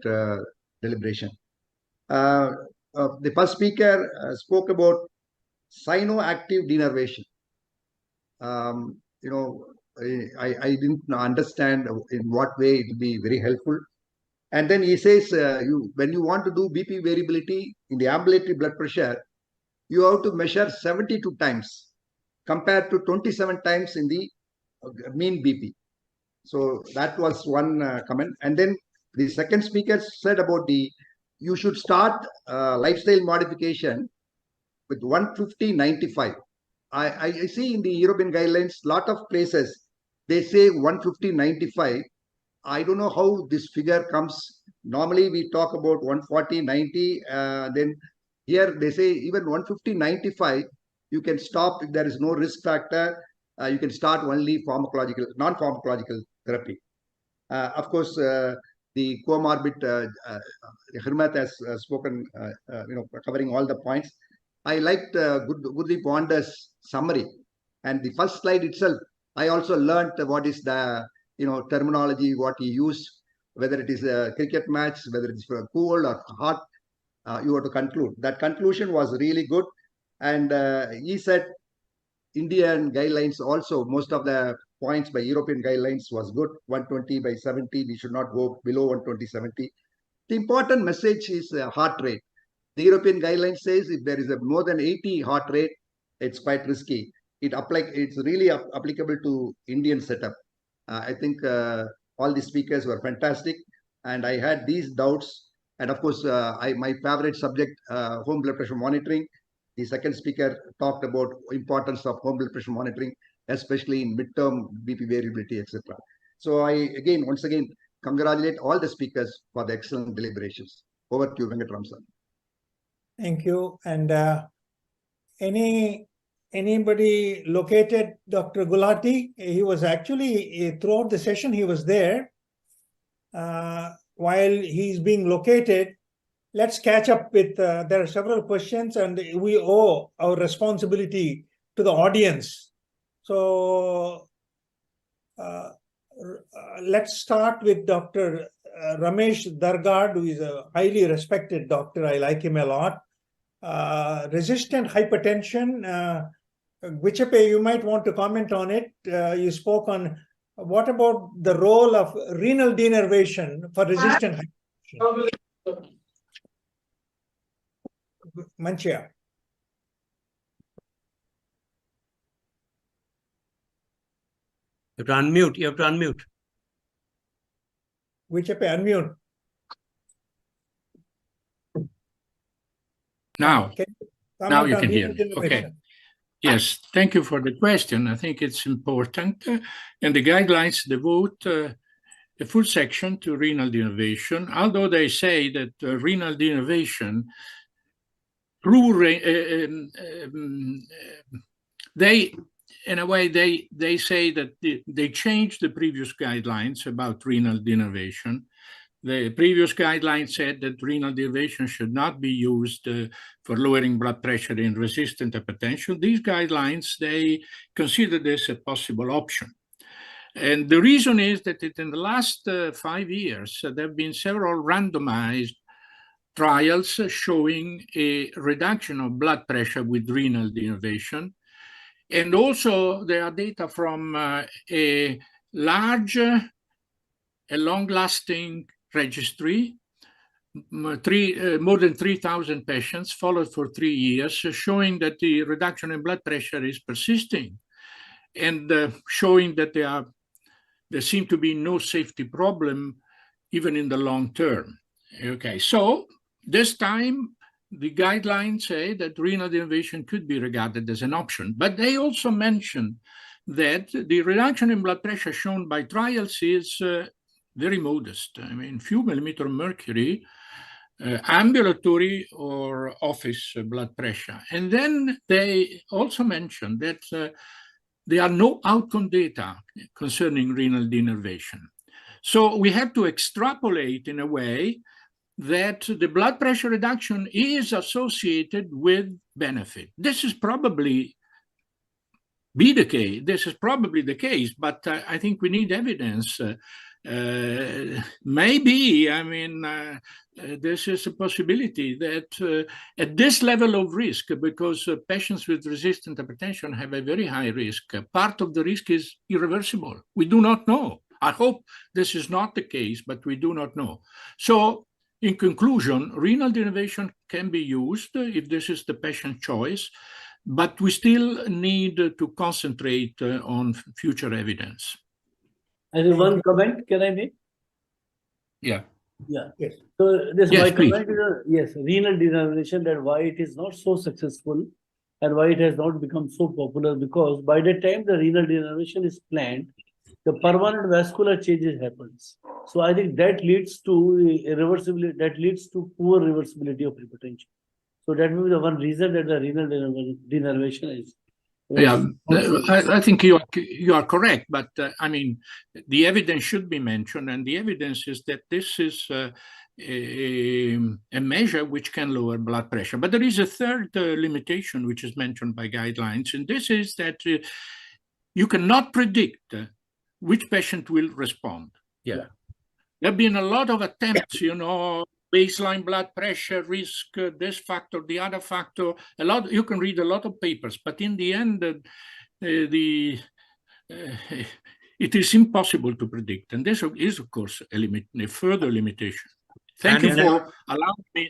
deliberation. The first speaker spoke about cyanoactive denervation. I didn't understand in what way it will be very helpful. And then he says, when you want to do BP variability in the ambulatory blood pressure, you have to measure 72 times compared to 27 times in the mean BP. So that was one comment. And then the second speaker said about you should start lifestyle modification with 150/95. I see in the European guidelines, lot of places, they say 150/95. I don't know how this figure comes. Normally, we talk about 140, 90. Then here they say even 150, 95, you can stop if there is no risk factor. You can start only pharmacological, non-pharmacological therapy. Of course, the comorbid, Hirmat has spoken, covering all the points. I liked Gurdeep Wanda's summary. And the first slide itself, I also learned what is the terminology, what he used, whether it is a cricket match, whether it is for cold or hot, you have to conclude. That conclusion was really good. And he said Indian guidelines also, most of the points by European guidelines was good. 120 by 70, we should not go below 120, 70. The important message is heart rate. The European guidelines says if there is a more than 80 heart rate, it's quite risky. It's really applicable to Indian setup. I think all the speakers were fantastic, and I had these doubts. And of course, my favorite subject, home blood pressure monitoring. The second speaker talked about importance of home blood pressure monitoring, especially in midterm BP variability, etc. So once again, congratulate all the speakers for the excellent deliberations. Over to you, Venkatram sir. Thank you. And anybody located Dr. Gulati? He was actually, throughout the session, he was there. While he's being located, let's catch up with, there are several questions and we owe our responsibility to the audience. So let's start with Dr. Ramesh Dargad, who is a highly respected doctor. I like him a lot. Resistant hypertension, Vichape, you might want to comment on it. You spoke on, what about the role of renal denervation for resistant hypertension? Manchia. You have to unmute. You have to unmute. Vichape, unmute. Now you can hear me. Okay. Yes, thank you for the question. I think it's important. And the guidelines devote a full section to renal denervation, although they say that renal denervation, in a way, they say that they changed the previous guidelines about renal denervation. The previous guidelines said that renal denervation should not be used for lowering blood pressure in resistant hypertension. These guidelines, they consider this a possible option. And the reason is that in the last 5 years, there have been several randomized trials showing a reduction of blood pressure with renal denervation. And also there are data from a large, a long-lasting registry, more than 3,000 patients followed for 3 years, showing that the reduction in blood pressure is persisting and showing that there seem to be no safety problem even in the long term. Okay, so this time the guidelines say that renal denervation could be regarded as an option, but they also mention that the reduction in blood pressure shown by trials is very modest. I mean, few millimeter mercury, ambulatory or office blood pressure. And then they also mention that there are no outcome data concerning renal denervation. So we have to extrapolate in a way that the blood pressure reduction is associated with benefit. This is probably the case, but I think we need evidence. Maybe, I mean, this is a possibility that at this level of risk, because patients with resistant hypertension have a very high risk, part of the risk is irreversible. We do not know. I hope this is not the case, but we do not know. So in conclusion, renal denervation can be used if this is the patient choice, but we still need to concentrate on future evidence. I have one comment, can I make? Yeah. Yeah. Yes. So this Yes, my please. comment is yes, renal denervation, that why it is not so successful and why it has not become so popular, because by the time the renal denervation is planned, the permanent vascular changes happens. So I think that leads to irreversibility, that leads to poor reversibility of hypertension. So that will be the one reason that the renal denervation is. Yeah, I think you are correct, but I mean, the evidence should be mentioned, and the evidence is that this is a measure which can lower blood pressure. But there is a third limitation which is mentioned by guidelines, and this is that you cannot predict which patient will respond. Yeah. There have been a lot of attempts, baseline blood pressure, risk, this factor, the other factor. You can read a lot of papers, but in the end, it is impossible to predict, and this is, of course, a further limitation. Thank you for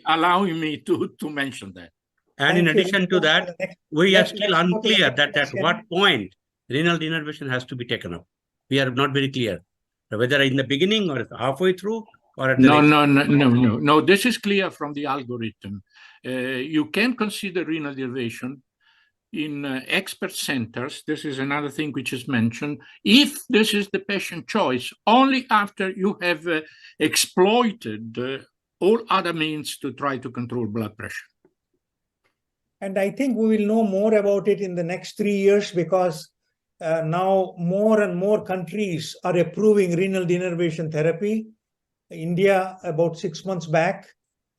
allowing me to mention that. And in addition to that, we are still unclear that at what point renal denervation has to be taken up. We are not very clear whether in the beginning or halfway through. No. This is clear from the algorithm. You can consider renal denervation in expert centers. This is another thing which is mentioned. If this is the patient choice, only after you have exploited all other means to try to control blood pressure. And I think we will know more about it in the next 3 years, because now more and more countries are approving renal denervation therapy. India about 6 months back,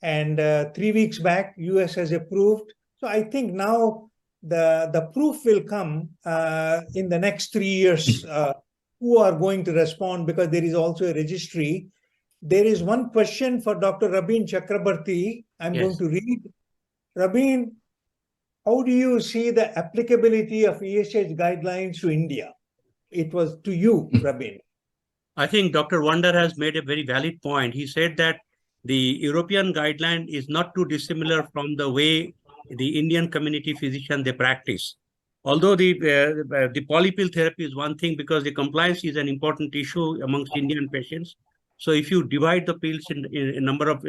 and 3 weeks back, US has approved. So I think now the proof will come in the next 3 years who are going to respond, because there is also a registry. There is one question for Dr. Rabin Chakrabarti. I'm going to read. Rabin, how do you see the applicability of ESH guidelines to India? It was to you, Rabin. I think Dr. Wonder has made a very valid point. He said that the European guideline is not too dissimilar from the way the Indian community physician they practice. Although the polypill therapy is one thing, because the compliance is an important issue amongst Indian patients. So if you divide the pills in a number of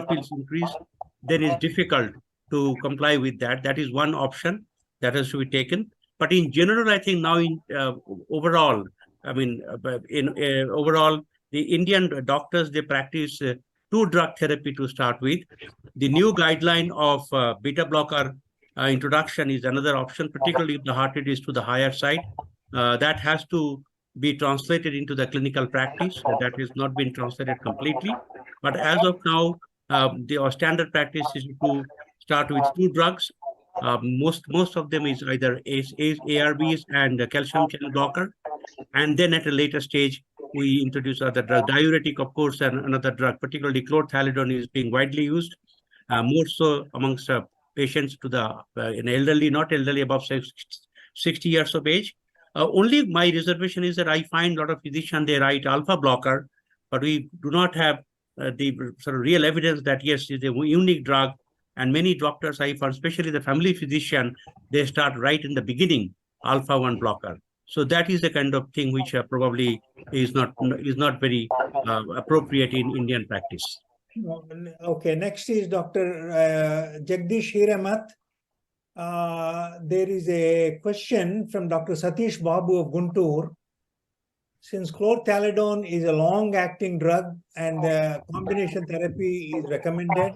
pills increase, then it's difficult to comply with that. That is one option that has to be taken. But in general, I think now overall, overall, the Indian doctors, they practice 2-drug therapy to start with. The new guideline of beta blocker introduction is another option, particularly if the heart rate is to the higher side. That has to be translated into the clinical practice. That has not been translated completely. But as of now, our standard practice is to start with 2 drugs. Most of them is either ARBs and calcium channel blocker. And then at a later stage, we introduce other drug, diuretic, of course, and another drug, particularly chlorthalidone is being widely used, more so amongst patients to the in elderly, not elderly above 60 years of age. Only my reservation is that I find a lot of physicians, they write alpha blocker, but we do not have the sort of real evidence that, yes, it's a unique drug. And many doctors I found, especially the family physician, they start right in the beginning, alpha-1 blocker. So that is the kind of thing which probably is not very appropriate in Indian practice. Okay, next is Dr. Jagdish Hiramat. There is a question from Dr. Satish Babu of Guntur. Since chlorthalidone is a long-acting drug and combination therapy is recommended,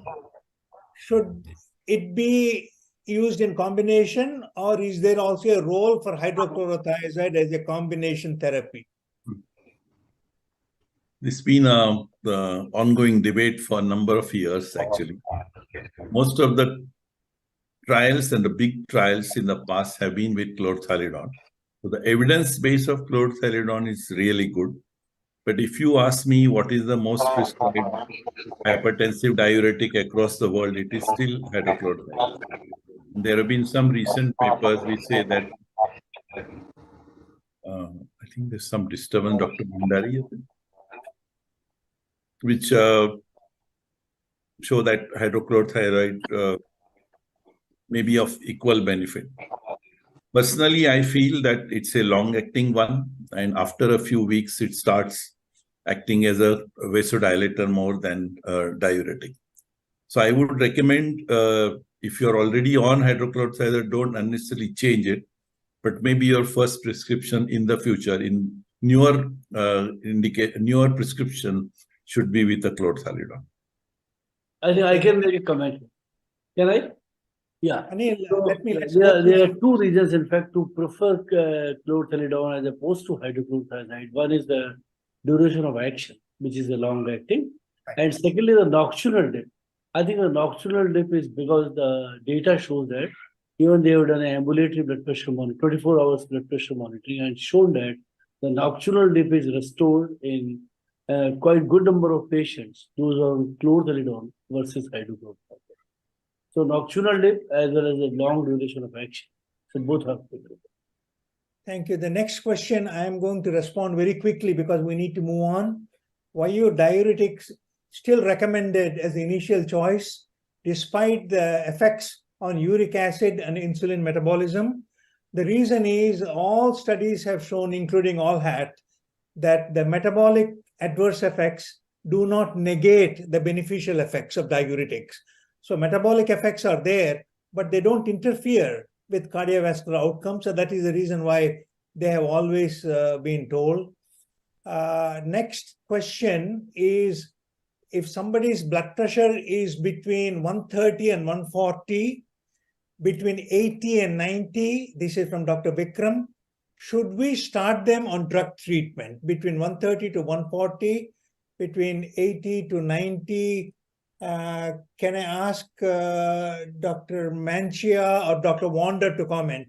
should it be used in combination, or is there also a role for hydrochlorothiazide as a combination therapy? It's been the ongoing debate for a number of years, actually. Most of the trials and the big trials in the past have been with chlorthalidone. So the evidence base of chlorthalidone is really good. But if you ask me what is the most prescribed hypertensive diuretic across the world, it is still hydrochlorothiazide. There have been some recent papers which say that, I think there's some disturbance, Dr. Bhandari, which show that hydrochlorothiazide may be of equal benefit. Personally, I feel that it's a long-acting one, and after a few weeks, it starts acting as a vasodilator more than diuretic. So I would recommend, if you're already on hydrochlorothiazide, don't unnecessarily change it, but maybe your first prescription in the future, in newer newer prescription should be with the chlorthalidone. I think I can make a comment. Can I? Yeah. Anil, So, let me there are two reasons, in fact, to prefer chlorthalidone as opposed to hydrochlorothiazide. One is the duration of action, which is a long acting, and secondly, the nocturnal dip. I think the nocturnal dip is because the data shows that even they have done an ambulatory blood pressure monitoring, 24 hours blood pressure monitoring, and shown that the nocturnal dip is restored in quite good number of patients, those on chlorthalidone versus hydrochlorothiazide. So nocturnal dip as well as a long duration of action. So both have to do. Thank you. The next question, I am going to respond very quickly because we need to move on. Why are diuretics still recommended as the initial choice, despite the effects on uric acid and insulin metabolism? The reason is all studies have shown, including ALLHAT, that the metabolic adverse effects do not negate the beneficial effects of diuretics. So metabolic effects are there, but they don't interfere with cardiovascular outcomes. So that is the reason why they have always been told. Next question is, if somebody's blood pressure is between 130 and 140, between 80 and 90, this is from Dr. Vikram, should we start them on drug treatment between 130 to 140, between 80 to 90? Can I ask Dr. Manchia or Dr. Wander to comment?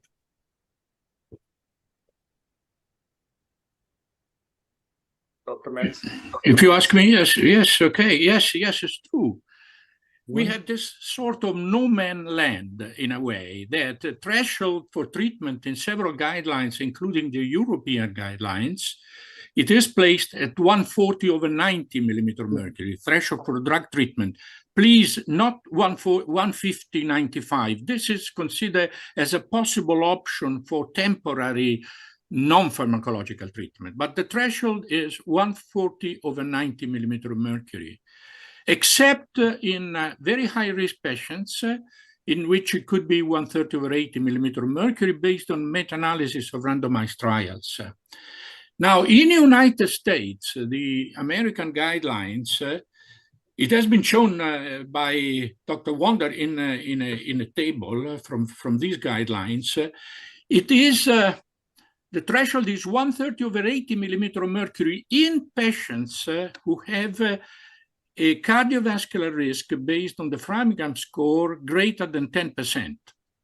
Dr. Mans. If you ask me, yes, okay, yes, it's true. We have this sort of no man land in a way, that the threshold for treatment in several guidelines, including the European guidelines, it is placed at 140 over 90 millimeter mercury, threshold for drug treatment. Please, not 150, 95. This is considered as a possible option for temporary non-pharmacological treatment, but the threshold is 140 over 90 millimeter mercury, except in very high-risk patients, in which it could be 130 over 80 millimeter mercury based on meta-analysis of randomized trials. Now, in the United States, the American guidelines, it has been shown by Dr. Wander in a table from these guidelines. It is the threshold is 130 over 80 millimeter mercury in patients who have a cardiovascular risk based on the Framingham score greater than 10%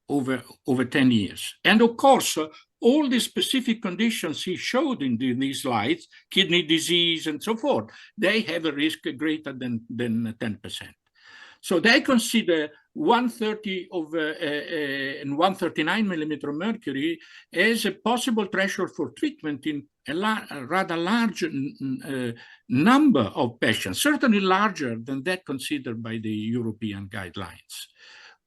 over 10 years. And of course, all the specific conditions he showed in these slides, kidney disease and so forth, they have a risk greater than 10%. So they consider 130 over and 139 millimeter mercury as a possible threshold for treatment in a rather large number of patients, certainly larger than that considered by the European guidelines,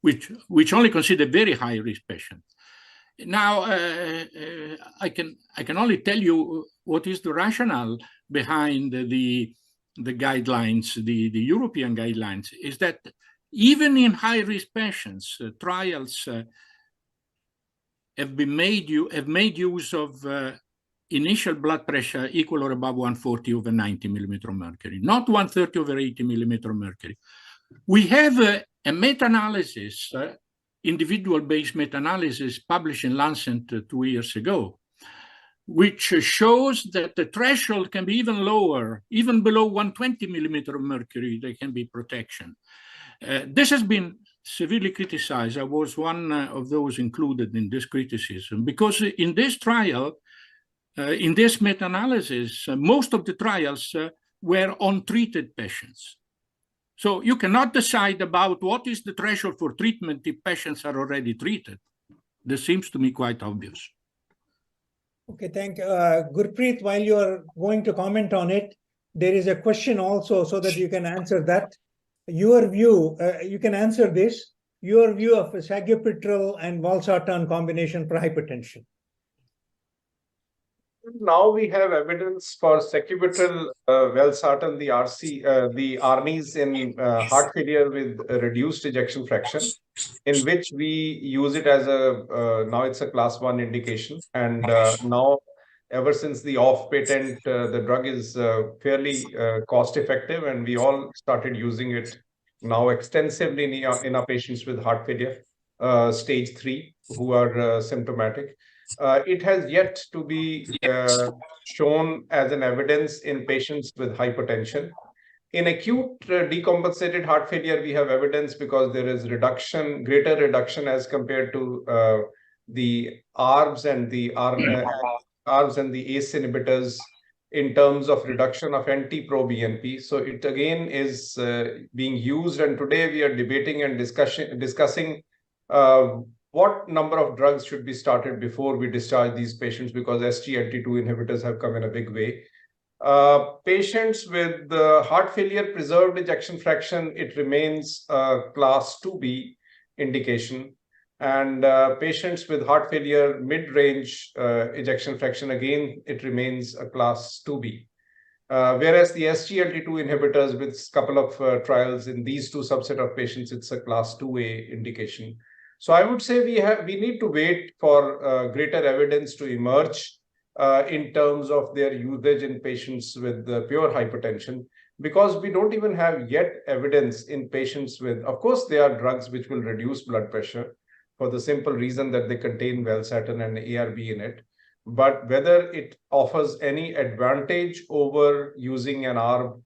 which only consider very high-risk patients. Now, I can only tell you what is the rationale behind the guidelines, the European guidelines, is that even in high-risk patients, trials have made use of initial blood pressure equal or above 140 over 90 millimeter mercury, not 130 over 80 millimeter mercury. We have a meta-analysis, individual-based meta-analysis published in Lancet 2 years ago, which shows that the threshold can be even lower, even below 120 millimeter of mercury, there can be protection. This has been severely criticized. I was one of those included in this criticism, because in this trial, in this meta-analysis, most of the trials were untreated patients. So you cannot decide about what is the threshold for treatment if patients are already treated. This seems to me quite obvious. Okay, thank you. Gurpreet, while you are going to comment on it, there is a question also so that you can answer that. Your view, you can answer this, your view of sacubitril and valsartan combination for hypertension. Now we have evidence for sacubitril, valsartan, the ARNIs in heart failure with a reduced ejection fraction, in which we use it as a now it's a class 1 indication, and now ever since the off patent, the drug is fairly cost effective, and we all started using it now extensively in our patients with heart failure, stage 3, who are symptomatic. It has yet to be shown as an evidence in patients with hypertension. In acute decompensated heart failure, we have evidence because there is greater reduction as compared to the ARBs and the ARBs and the ACE inhibitors in terms of reduction of NT-proBNP. So it again is being used, and today we are debating and discussing what number of drugs should be started before we discharge these patients, because SGLT2 inhibitors have come in a big way. Patients with heart failure preserved ejection fraction, it remains class 2B indication. And patients with heart failure mid-range ejection fraction, again, it remains a class 2B. Whereas the SGLT2 inhibitors, with a couple of trials in these two subset of patients, it's a class 2A indication. So I would say we need to wait for greater evidence to emerge in terms of their usage in patients with pure hypertension, because we don't even have yet evidence in patients with, of course, there are drugs which will reduce blood pressure for the simple reason that they contain valsartan and ARB in it. But whether it offers any advantage over using an ARB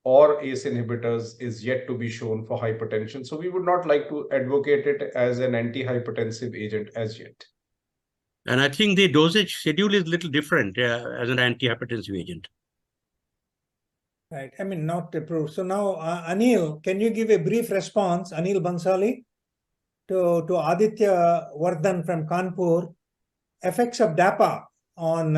or ACE inhibitors is yet to be shown for hypertension. So we would not like to advocate it as an antihypertensive agent as yet. And I think the dosage schedule is a little different as an antihypertensive agent. Right. I mean, not approved. So now, Anil, can you give a brief response, Anil Bansali, to Aditya Vardhan from Kanpur, effects of DAPA on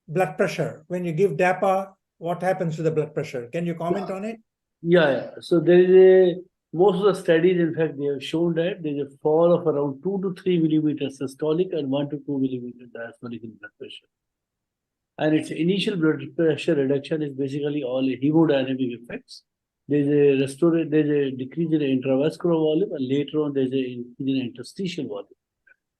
blood pressure? When you give DAPA, what happens to the blood pressure? Can you comment on it? Yeah. So there is most of the studies, in fact, they have shown that there is a fall of around 2 to 3 millimeters systolic and 1 to 2 millimeters diastolic in blood pressure. And its initial blood pressure reduction is basically all hemodynamic effects. There's a decrease in the intravascular volume, and later on there's an increase in interstitial volume.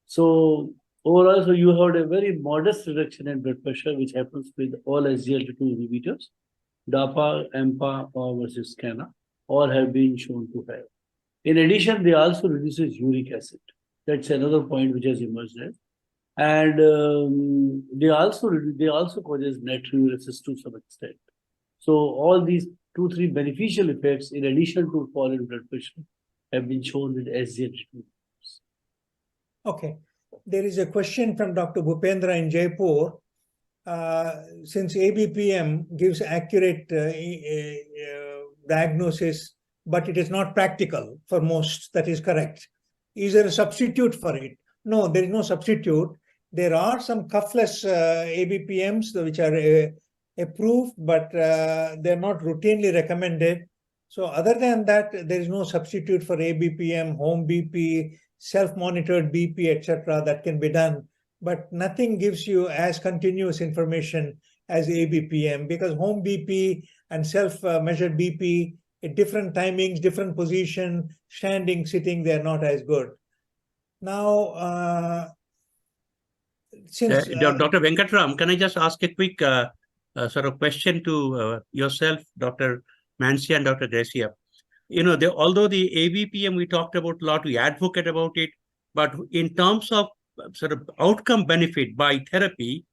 So overall, so you have a very modest reduction in blood pressure, which happens with all SGLT2 inhibitors, DAPA, AMPA, or versus SCANA, all have been shown to have. In addition, they also reduces uric acid. That's another point which has emerged there. And they also causes natriuresis to some extent. So all these 2-3 beneficial effects, in addition to fall in blood pressure, have been shown with SGLT2. Okay. There is a question from Dr. Bhupendra in Jaipur. Since ABPM gives accurate diagnosis, but it is not practical for most, that is correct. Is there a substitute for it? No, there is no substitute. There are some cuffless ABPMs which are approved, but they're not routinely recommended. So other than that, there is no substitute for ABPM, home BP, self-monitored BP, etc. that can be done. But nothing gives you as continuous information as ABPM, because home BP and self-measured BP at different timings, different position, standing, sitting, they're not as good. Now, since Dr. Venkatram, can I just ask a quick sort of question to yourself, Dr. Mansi and Dr. Gracia? You know, although the ABPM we talked about a lot, we advocate about it, but in terms of sort of outcome benefit by therapy,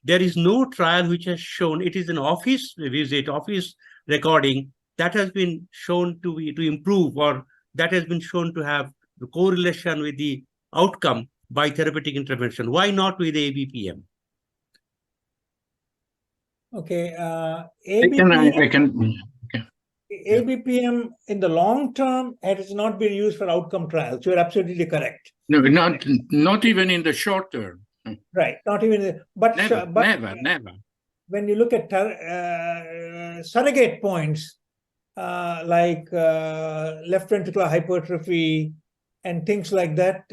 there is no trial which has shown. It is an office visit, office recording that has been shown to improve, or that has been shown to have the correlation with the outcome by therapeutic intervention. Why not with ABPM? Okay, ABPM in the long term has not been used for outcome trials. You're absolutely correct. No, not even in the short term. Right, not even. But never. When you look at surrogate points like left ventricular hypertrophy and things like that,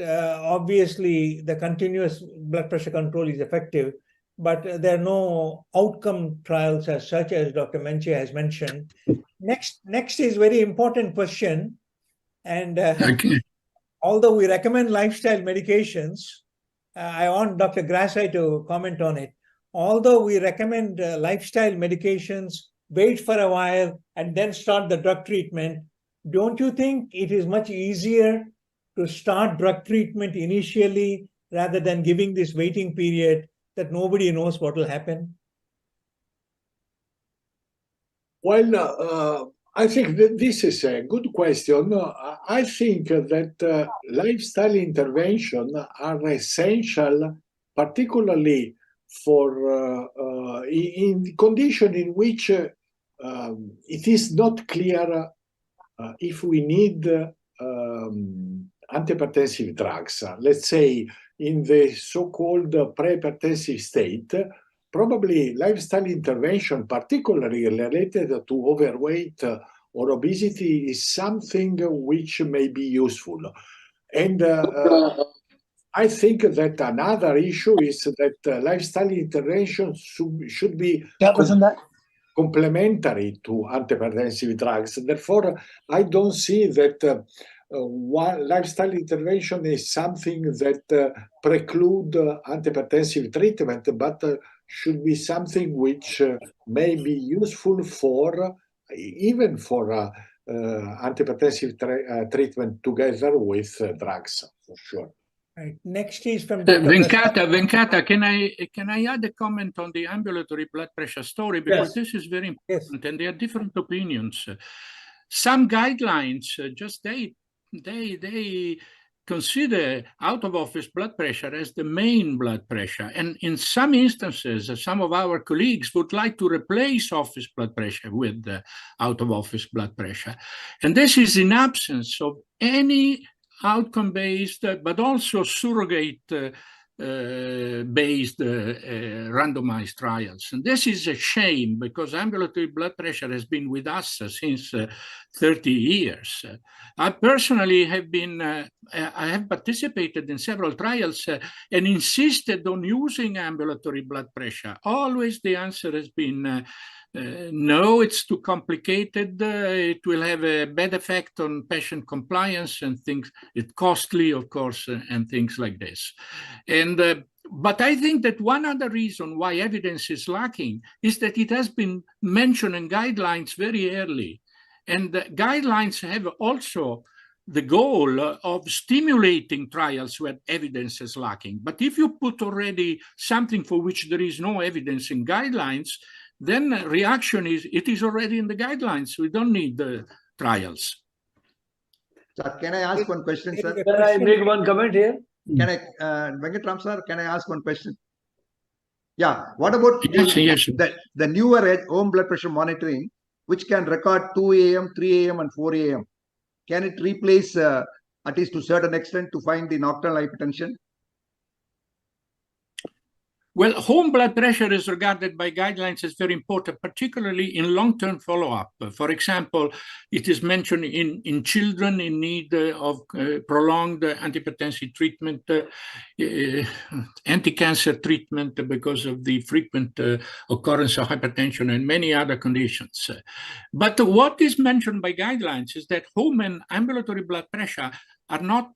obviously the continuous blood pressure control is effective, but there are no outcome trials as such, as Dr. Menche has mentioned. Next is very important question, and although we recommend lifestyle medications, I want Dr. Grassi to comment on it. although we recommend lifestyle medications, wait for a while and then start the drug treatment, don't you think it is much easier to start drug treatment initially rather than giving this waiting period that nobody knows what will happen? Well, I think that this is a good question. I think that lifestyle intervention are essential, particularly for in condition in which it is not clear if we need antihypertensive drugs. Let's say in the so-called pre-hypertensive state, probably lifestyle intervention, particularly related to overweight or obesity, is something which may be useful. And I think that another issue is that lifestyle intervention should be complementary to antihypertensive drugs. Therefore, I don't see that one lifestyle intervention is something that preclude antihypertensive treatment, but should be something which may be useful for even for antihypertensive treatment together with drugs, for sure. Right. Next is from Dr. Venkata, can I add a comment on the ambulatory blood pressure story? Because this is very important, and there are different opinions. Some guidelines they consider out-of-office blood pressure as the main blood pressure, and in some instances, some of our colleagues would like to replace office blood pressure with out-of-office blood pressure, and this is in absence of any outcome-based, but also surrogate-based randomized trials. And this is a shame because ambulatory blood pressure has been with us since 30 years. I personally have been, I have participated in several trials and insisted on using ambulatory blood pressure. Always the answer has been, no, it's too complicated. It will have a bad effect on patient compliance and things. It's costly, of course, and things like this. And but I think that one other reason why evidence is lacking is that it has been mentioned in guidelines very early. And the guidelines have also the goal of stimulating trials where evidence is lacking. But if you put already something for which there is no evidence in guidelines, then reaction is, it is already in the guidelines. We don't need the trials. Sir, can I ask one question, sir? Can I make one comment here? Can I, Venkatram sir, can I ask one question? Yeah, what about the newer home blood pressure monitoring, which can record 2 a.m., 3 a.m. and 4 a.m.? Can it replace, at least to a certain extent, to find the nocturnal hypertension? Well, home blood pressure is regarded by guidelines as very important, particularly in long-term follow-up. For example, it is mentioned in children in need of prolonged antihypertensive treatment, anti-cancer treatment because of the frequent occurrence of hypertension and many other conditions. But what is mentioned by guidelines is that home and ambulatory blood pressure are not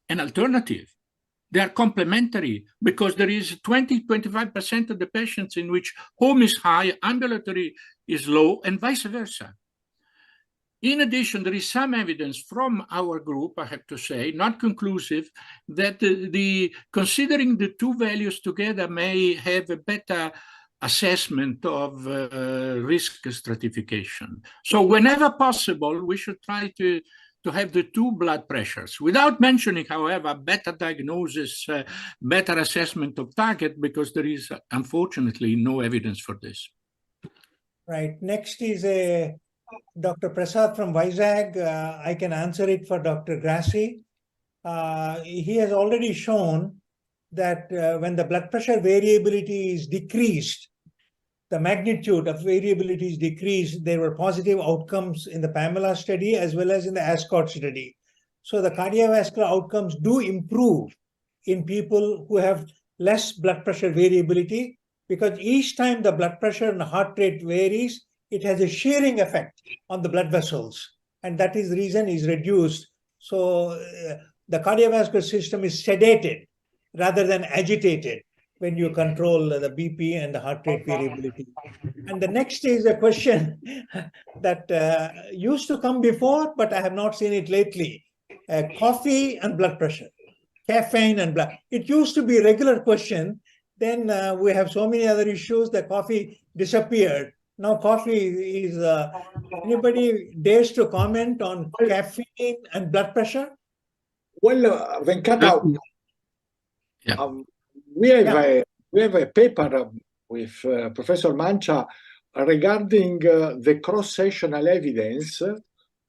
an alternative. They are complementary because there is 20–25% of the patients in which home is high, ambulatory is low, and vice versa. In addition, there is some evidence from our group, I have to say, not conclusive, that considering the two values together may have a better assessment of risk stratification. So whenever possible, we should try to have the two blood pressures, without mentioning, however, better diagnosis, better assessment of target, because there is, unfortunately, no evidence for this. Right. Next is Dr. Prasad from Vizag. I can answer it for Dr. Grassi. He has already shown that when the blood pressure variability is decreased, the magnitude of variability is decreased, there were positive outcomes in the Pamela study as well as in the ASCOT study. So the cardiovascular outcomes do improve in people who have less blood pressure variability, because each time the blood pressure and heart rate varies, it has a shearing effect on the blood vessels, and that is the reason is reduced. So the cardiovascular system is sedated rather than agitated when you control the BP and the heart rate variability. And the next is a question that used to come before, but I have not seen it lately. Coffee and blood pressure, caffeine and blood. It used to be a regular question. Then we have so many other issues that coffee disappeared. Now coffee is, anybody dares to comment on caffeine and blood pressure? Well, Venkata, Yeah. we have a paper with Professor Mancha regarding the cross-sectional evidence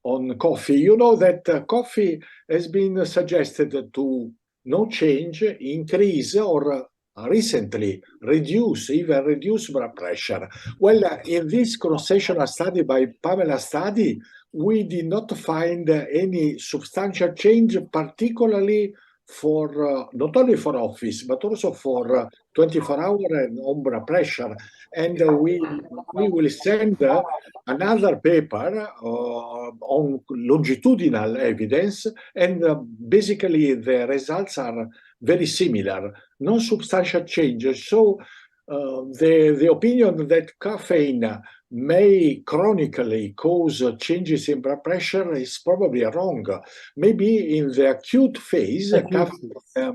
on coffee. You know that coffee has been suggested to no change, increase, or recently even reduce blood pressure. Well, in this cross-sectional study by Pamela study, we did not find any substantial change, particularly for not only for office, but also for 24-hour and home blood pressure. And we will send another paper on longitudinal evidence, and basically the results are very similar, no substantial changes. So the opinion that caffeine may chronically cause changes in blood pressure is probably wrong. Maybe in the acute phase, caffeine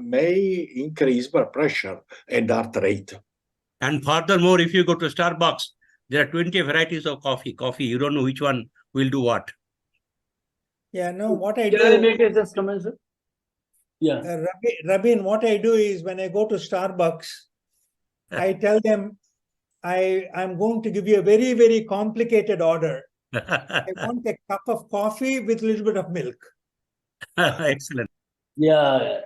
may increase blood pressure and heart rate. And furthermore, if you go to Starbucks, there are 20 varieties of coffee. You don't know which one will do what. Yeah, no, what I Can I do, make a just comment, sir? Yeah. Rabin, what I do is when I go to Starbucks, I tell them, I'm going to give you a very, very complicated order. I want a cup of coffee with a little bit of milk. Excellent. Yeah.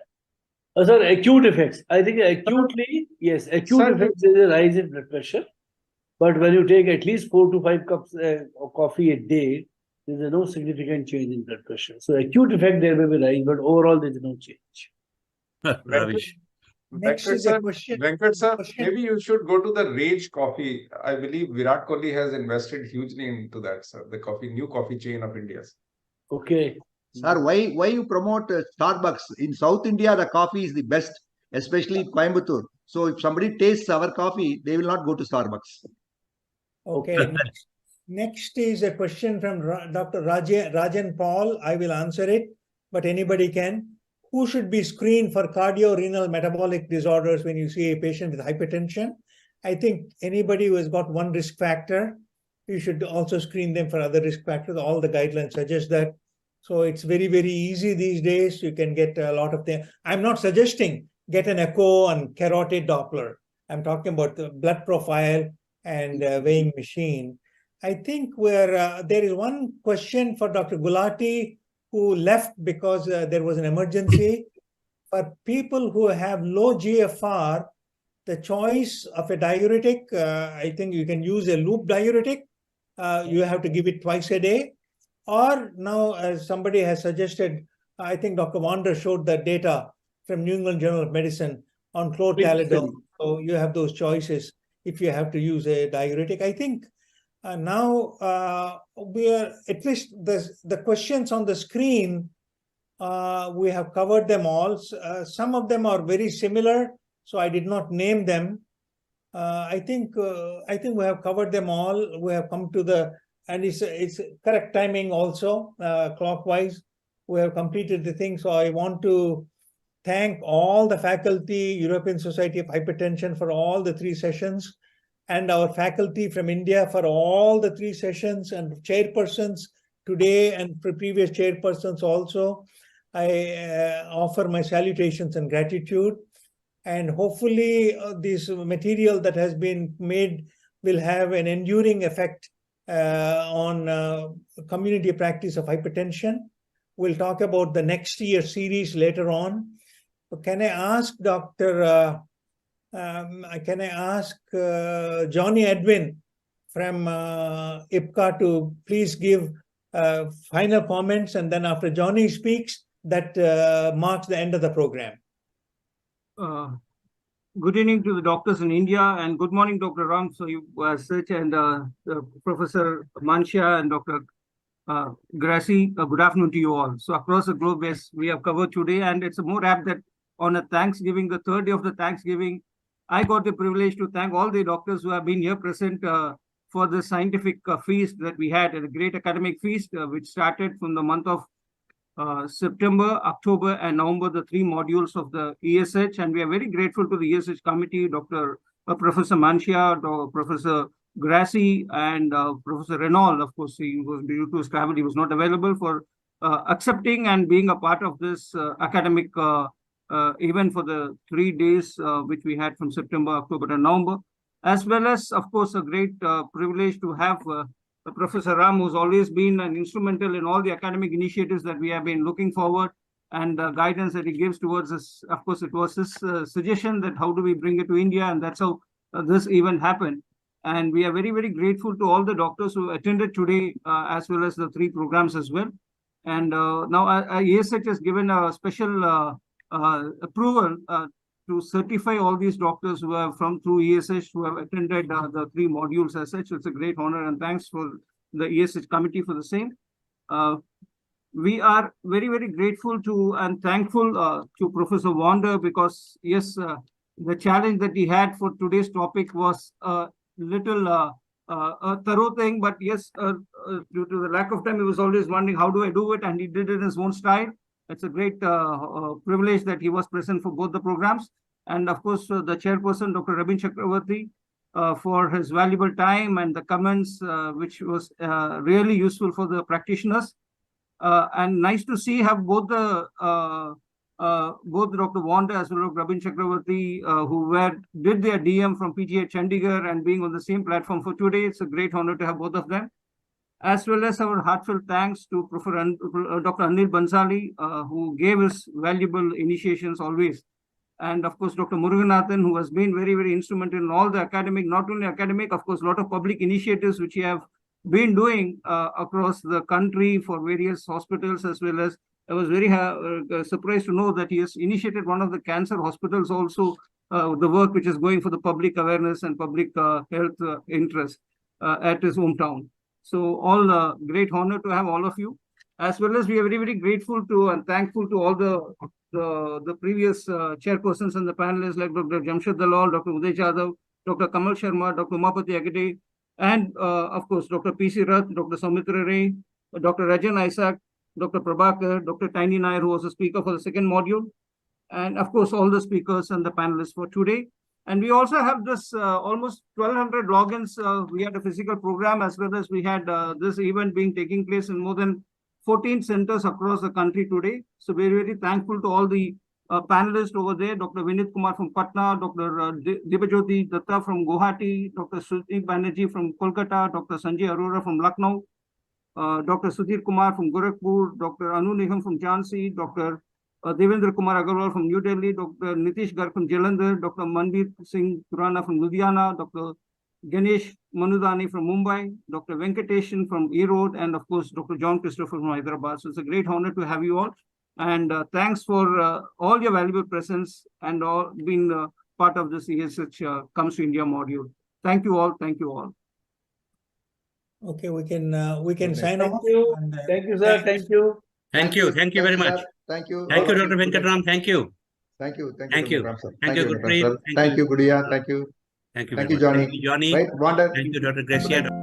Sir, acute effects. I think acutely, yes, acute effects, there is a rise in blood pressure. But when you take at least 4 to 5 cups of coffee a day, there is no significant change in blood pressure. So acute effect, there may be rise, but overall there is no change. Ravish. Next is a question. Venkat sir, maybe you should go to the Rage Coffee. I believe Virat Kohli has invested hugely into that, sir. The new coffee chain of India. Okay. Sir, why you promote Starbucks? In South India, the coffee is the best, especially in Coimbatore. So if somebody tastes our coffee, they will not go to Starbucks. Okay. Next is a question from Dr. Rajan Paul. I will answer it, but anybody can. Who should be screened for cardiorenal metabolic disorders when you see a patient with hypertension? I think anybody who has got one risk factor, you should also screen them for other risk factors. All the guidelines suggest that. So it's very, very easy these days. You can get a lot of them. I'm not suggesting get an echo and carotid Doppler. I'm talking about the blood profile and weighing machine. I think there is one question for Dr. Gulati, who left because there was an emergency. For people who have low GFR, the choice of a diuretic, I think you can use a loop diuretic. You have to give it twice a day. Or now, as somebody has suggested, I think Dr. Wander showed the data from New England Journal of Medicine on chlortalidone. So you have those choices if you have to use a diuretic. I think now we are, at least the questions on the screen, we have covered them all. Some of them are very similar, so I did not name them. I think we have covered them all. We have come to the, and it's correct timing also, clockwise. We have completed the thing. So I want to thank all the faculty, European Society of Hypertension, for all the 3 sessions, and our faculty from India for all the 3 sessions, and chairpersons today and for previous chairpersons also. I offer my salutations and gratitude. And hopefully this material that has been made will have an enduring effect on community practice of hypertension. We'll talk about the next year series later on. Can I ask Johnny Edwin from IPCA to please give final comments, and then after Johnny speaks, that marks the end of the program. Good evening to the doctors in India, and good morning, Dr. Ram. So you such, and Professor Mancha and Dr. Grassi, good afternoon to you all. So across the globe, yes, we have covered today, and it's more apt that on a Thanksgiving, the third day of the Thanksgiving, I got the privilege to thank all the doctors who have been here present for the scientific feast that we had, a great academic feast, which started from the month of September, October, and November, the 3 modules of the ESH. And we are very grateful to the ESH committee, Professor Manshia, Professor Grassi, and Professor Renault. Of course, he was due to his travel, he was not available, for accepting and being a part of this academic event for the 3 days which we had from September, October, and November. As well as, of course, a great privilege to have Professor Ram, who's always been an instrumental in all the academic initiatives that we have been looking forward, and the guidance that he gives towards us. Of course, it was his suggestion that how do we bring it to India, and that's how this event happened. And we are very, very grateful to all the doctors who attended today, as well as the 3 programs as well. And now ESH has given a special approval to certify all these doctors who have through ESH who have attended the 3 modules as such. It's a great honor, and thanks for the ESH committee for the same. We are very, very grateful to and thankful to Professor Wander, because yes, the challenge that he had for today's topic was a little a thorough thing, but yes, due to the lack of time, he was always wondering how do I do it, and he did it in his own style. It's a great privilege that he was present for both the programs. And of course, the chairperson, Dr. Rabin Chakravarti, for his valuable time and the comments, which was really useful for the practitioners. And nice to see have both Dr. Wanda as well as Rabin Chakravarti, who did their DM from PGI Chandigarh and being on the same platform for today. It's a great honor to have both of them. As well as our heartfelt thanks to Professor Dr. Anil Bansali, who gave us valuable initiations always. And of course, Dr. Muruganathan, who has been very, very instrumental in all the academic, not only academic, of course, a lot of public initiatives which you have been doing across the country for various hospitals, as well as I was very surprised to know that he has initiated one of the cancer hospitals also, the work which is going for the public awareness and public health interest at his hometown. So all great honor to have all of you, as well as we are very, very grateful to and thankful to all the previous chairpersons and the panelists like Dr. Jamshed Dalal, Dr. Uday Jadhav, Dr. Kamal Sharma, Dr. Umapati Agade, and of course, Dr. P.C. Rath, Dr. Soumitra Ray, Dr. Rajan Isaac, Dr. Prabhakar, Dr. Tiny Nair, who was a speaker for the 2nd module, and of course, all the speakers and the panelists for today. And we also have this almost 1,200 logins. We had a physical program, as well as we had this event taking place in more than 14 centers across the country today. So we're very thankful to all the panelists over there, Dr. Vinit Kumar from Patna, Dr. Dibajyoti Datta from Guwahati, Dr. Sudeep Banerjee from Kolkata, Dr. Sanjay Arora from Lucknow, Dr. Sudhir Kumar from Gorakhpur, Dr. Anu Nigam from Jhansi, Dr. Devendra Kumar Agarwal from New Delhi, Dr. Nitish Garg from Jalandhar, Dr. Manbir Singh Khurana from Ludhiana, Dr. Ganesh Manudani from Mumbai, Dr. Venkateshan from Erode, and of course, Dr. John Christopher from Hyderabad. So it's a great honor to have you all. And thanks for all your valuable presence and all being part of this ESH Comes to India module. Thank you all. Thank you all. Okay, we can sign off. Thank you, sir. Thank you. Thank you. Thank you very much. Thank you. Thank you, Dr. Venkatram. Thank you. Thank you. Thank you. Thank you, Gurpreet. Thank you, Gudiya. Thank you. Thank you, Thank you, Johnny. Thank you, Johnny. Right, Wanda. Thank you, Dr. Gracia.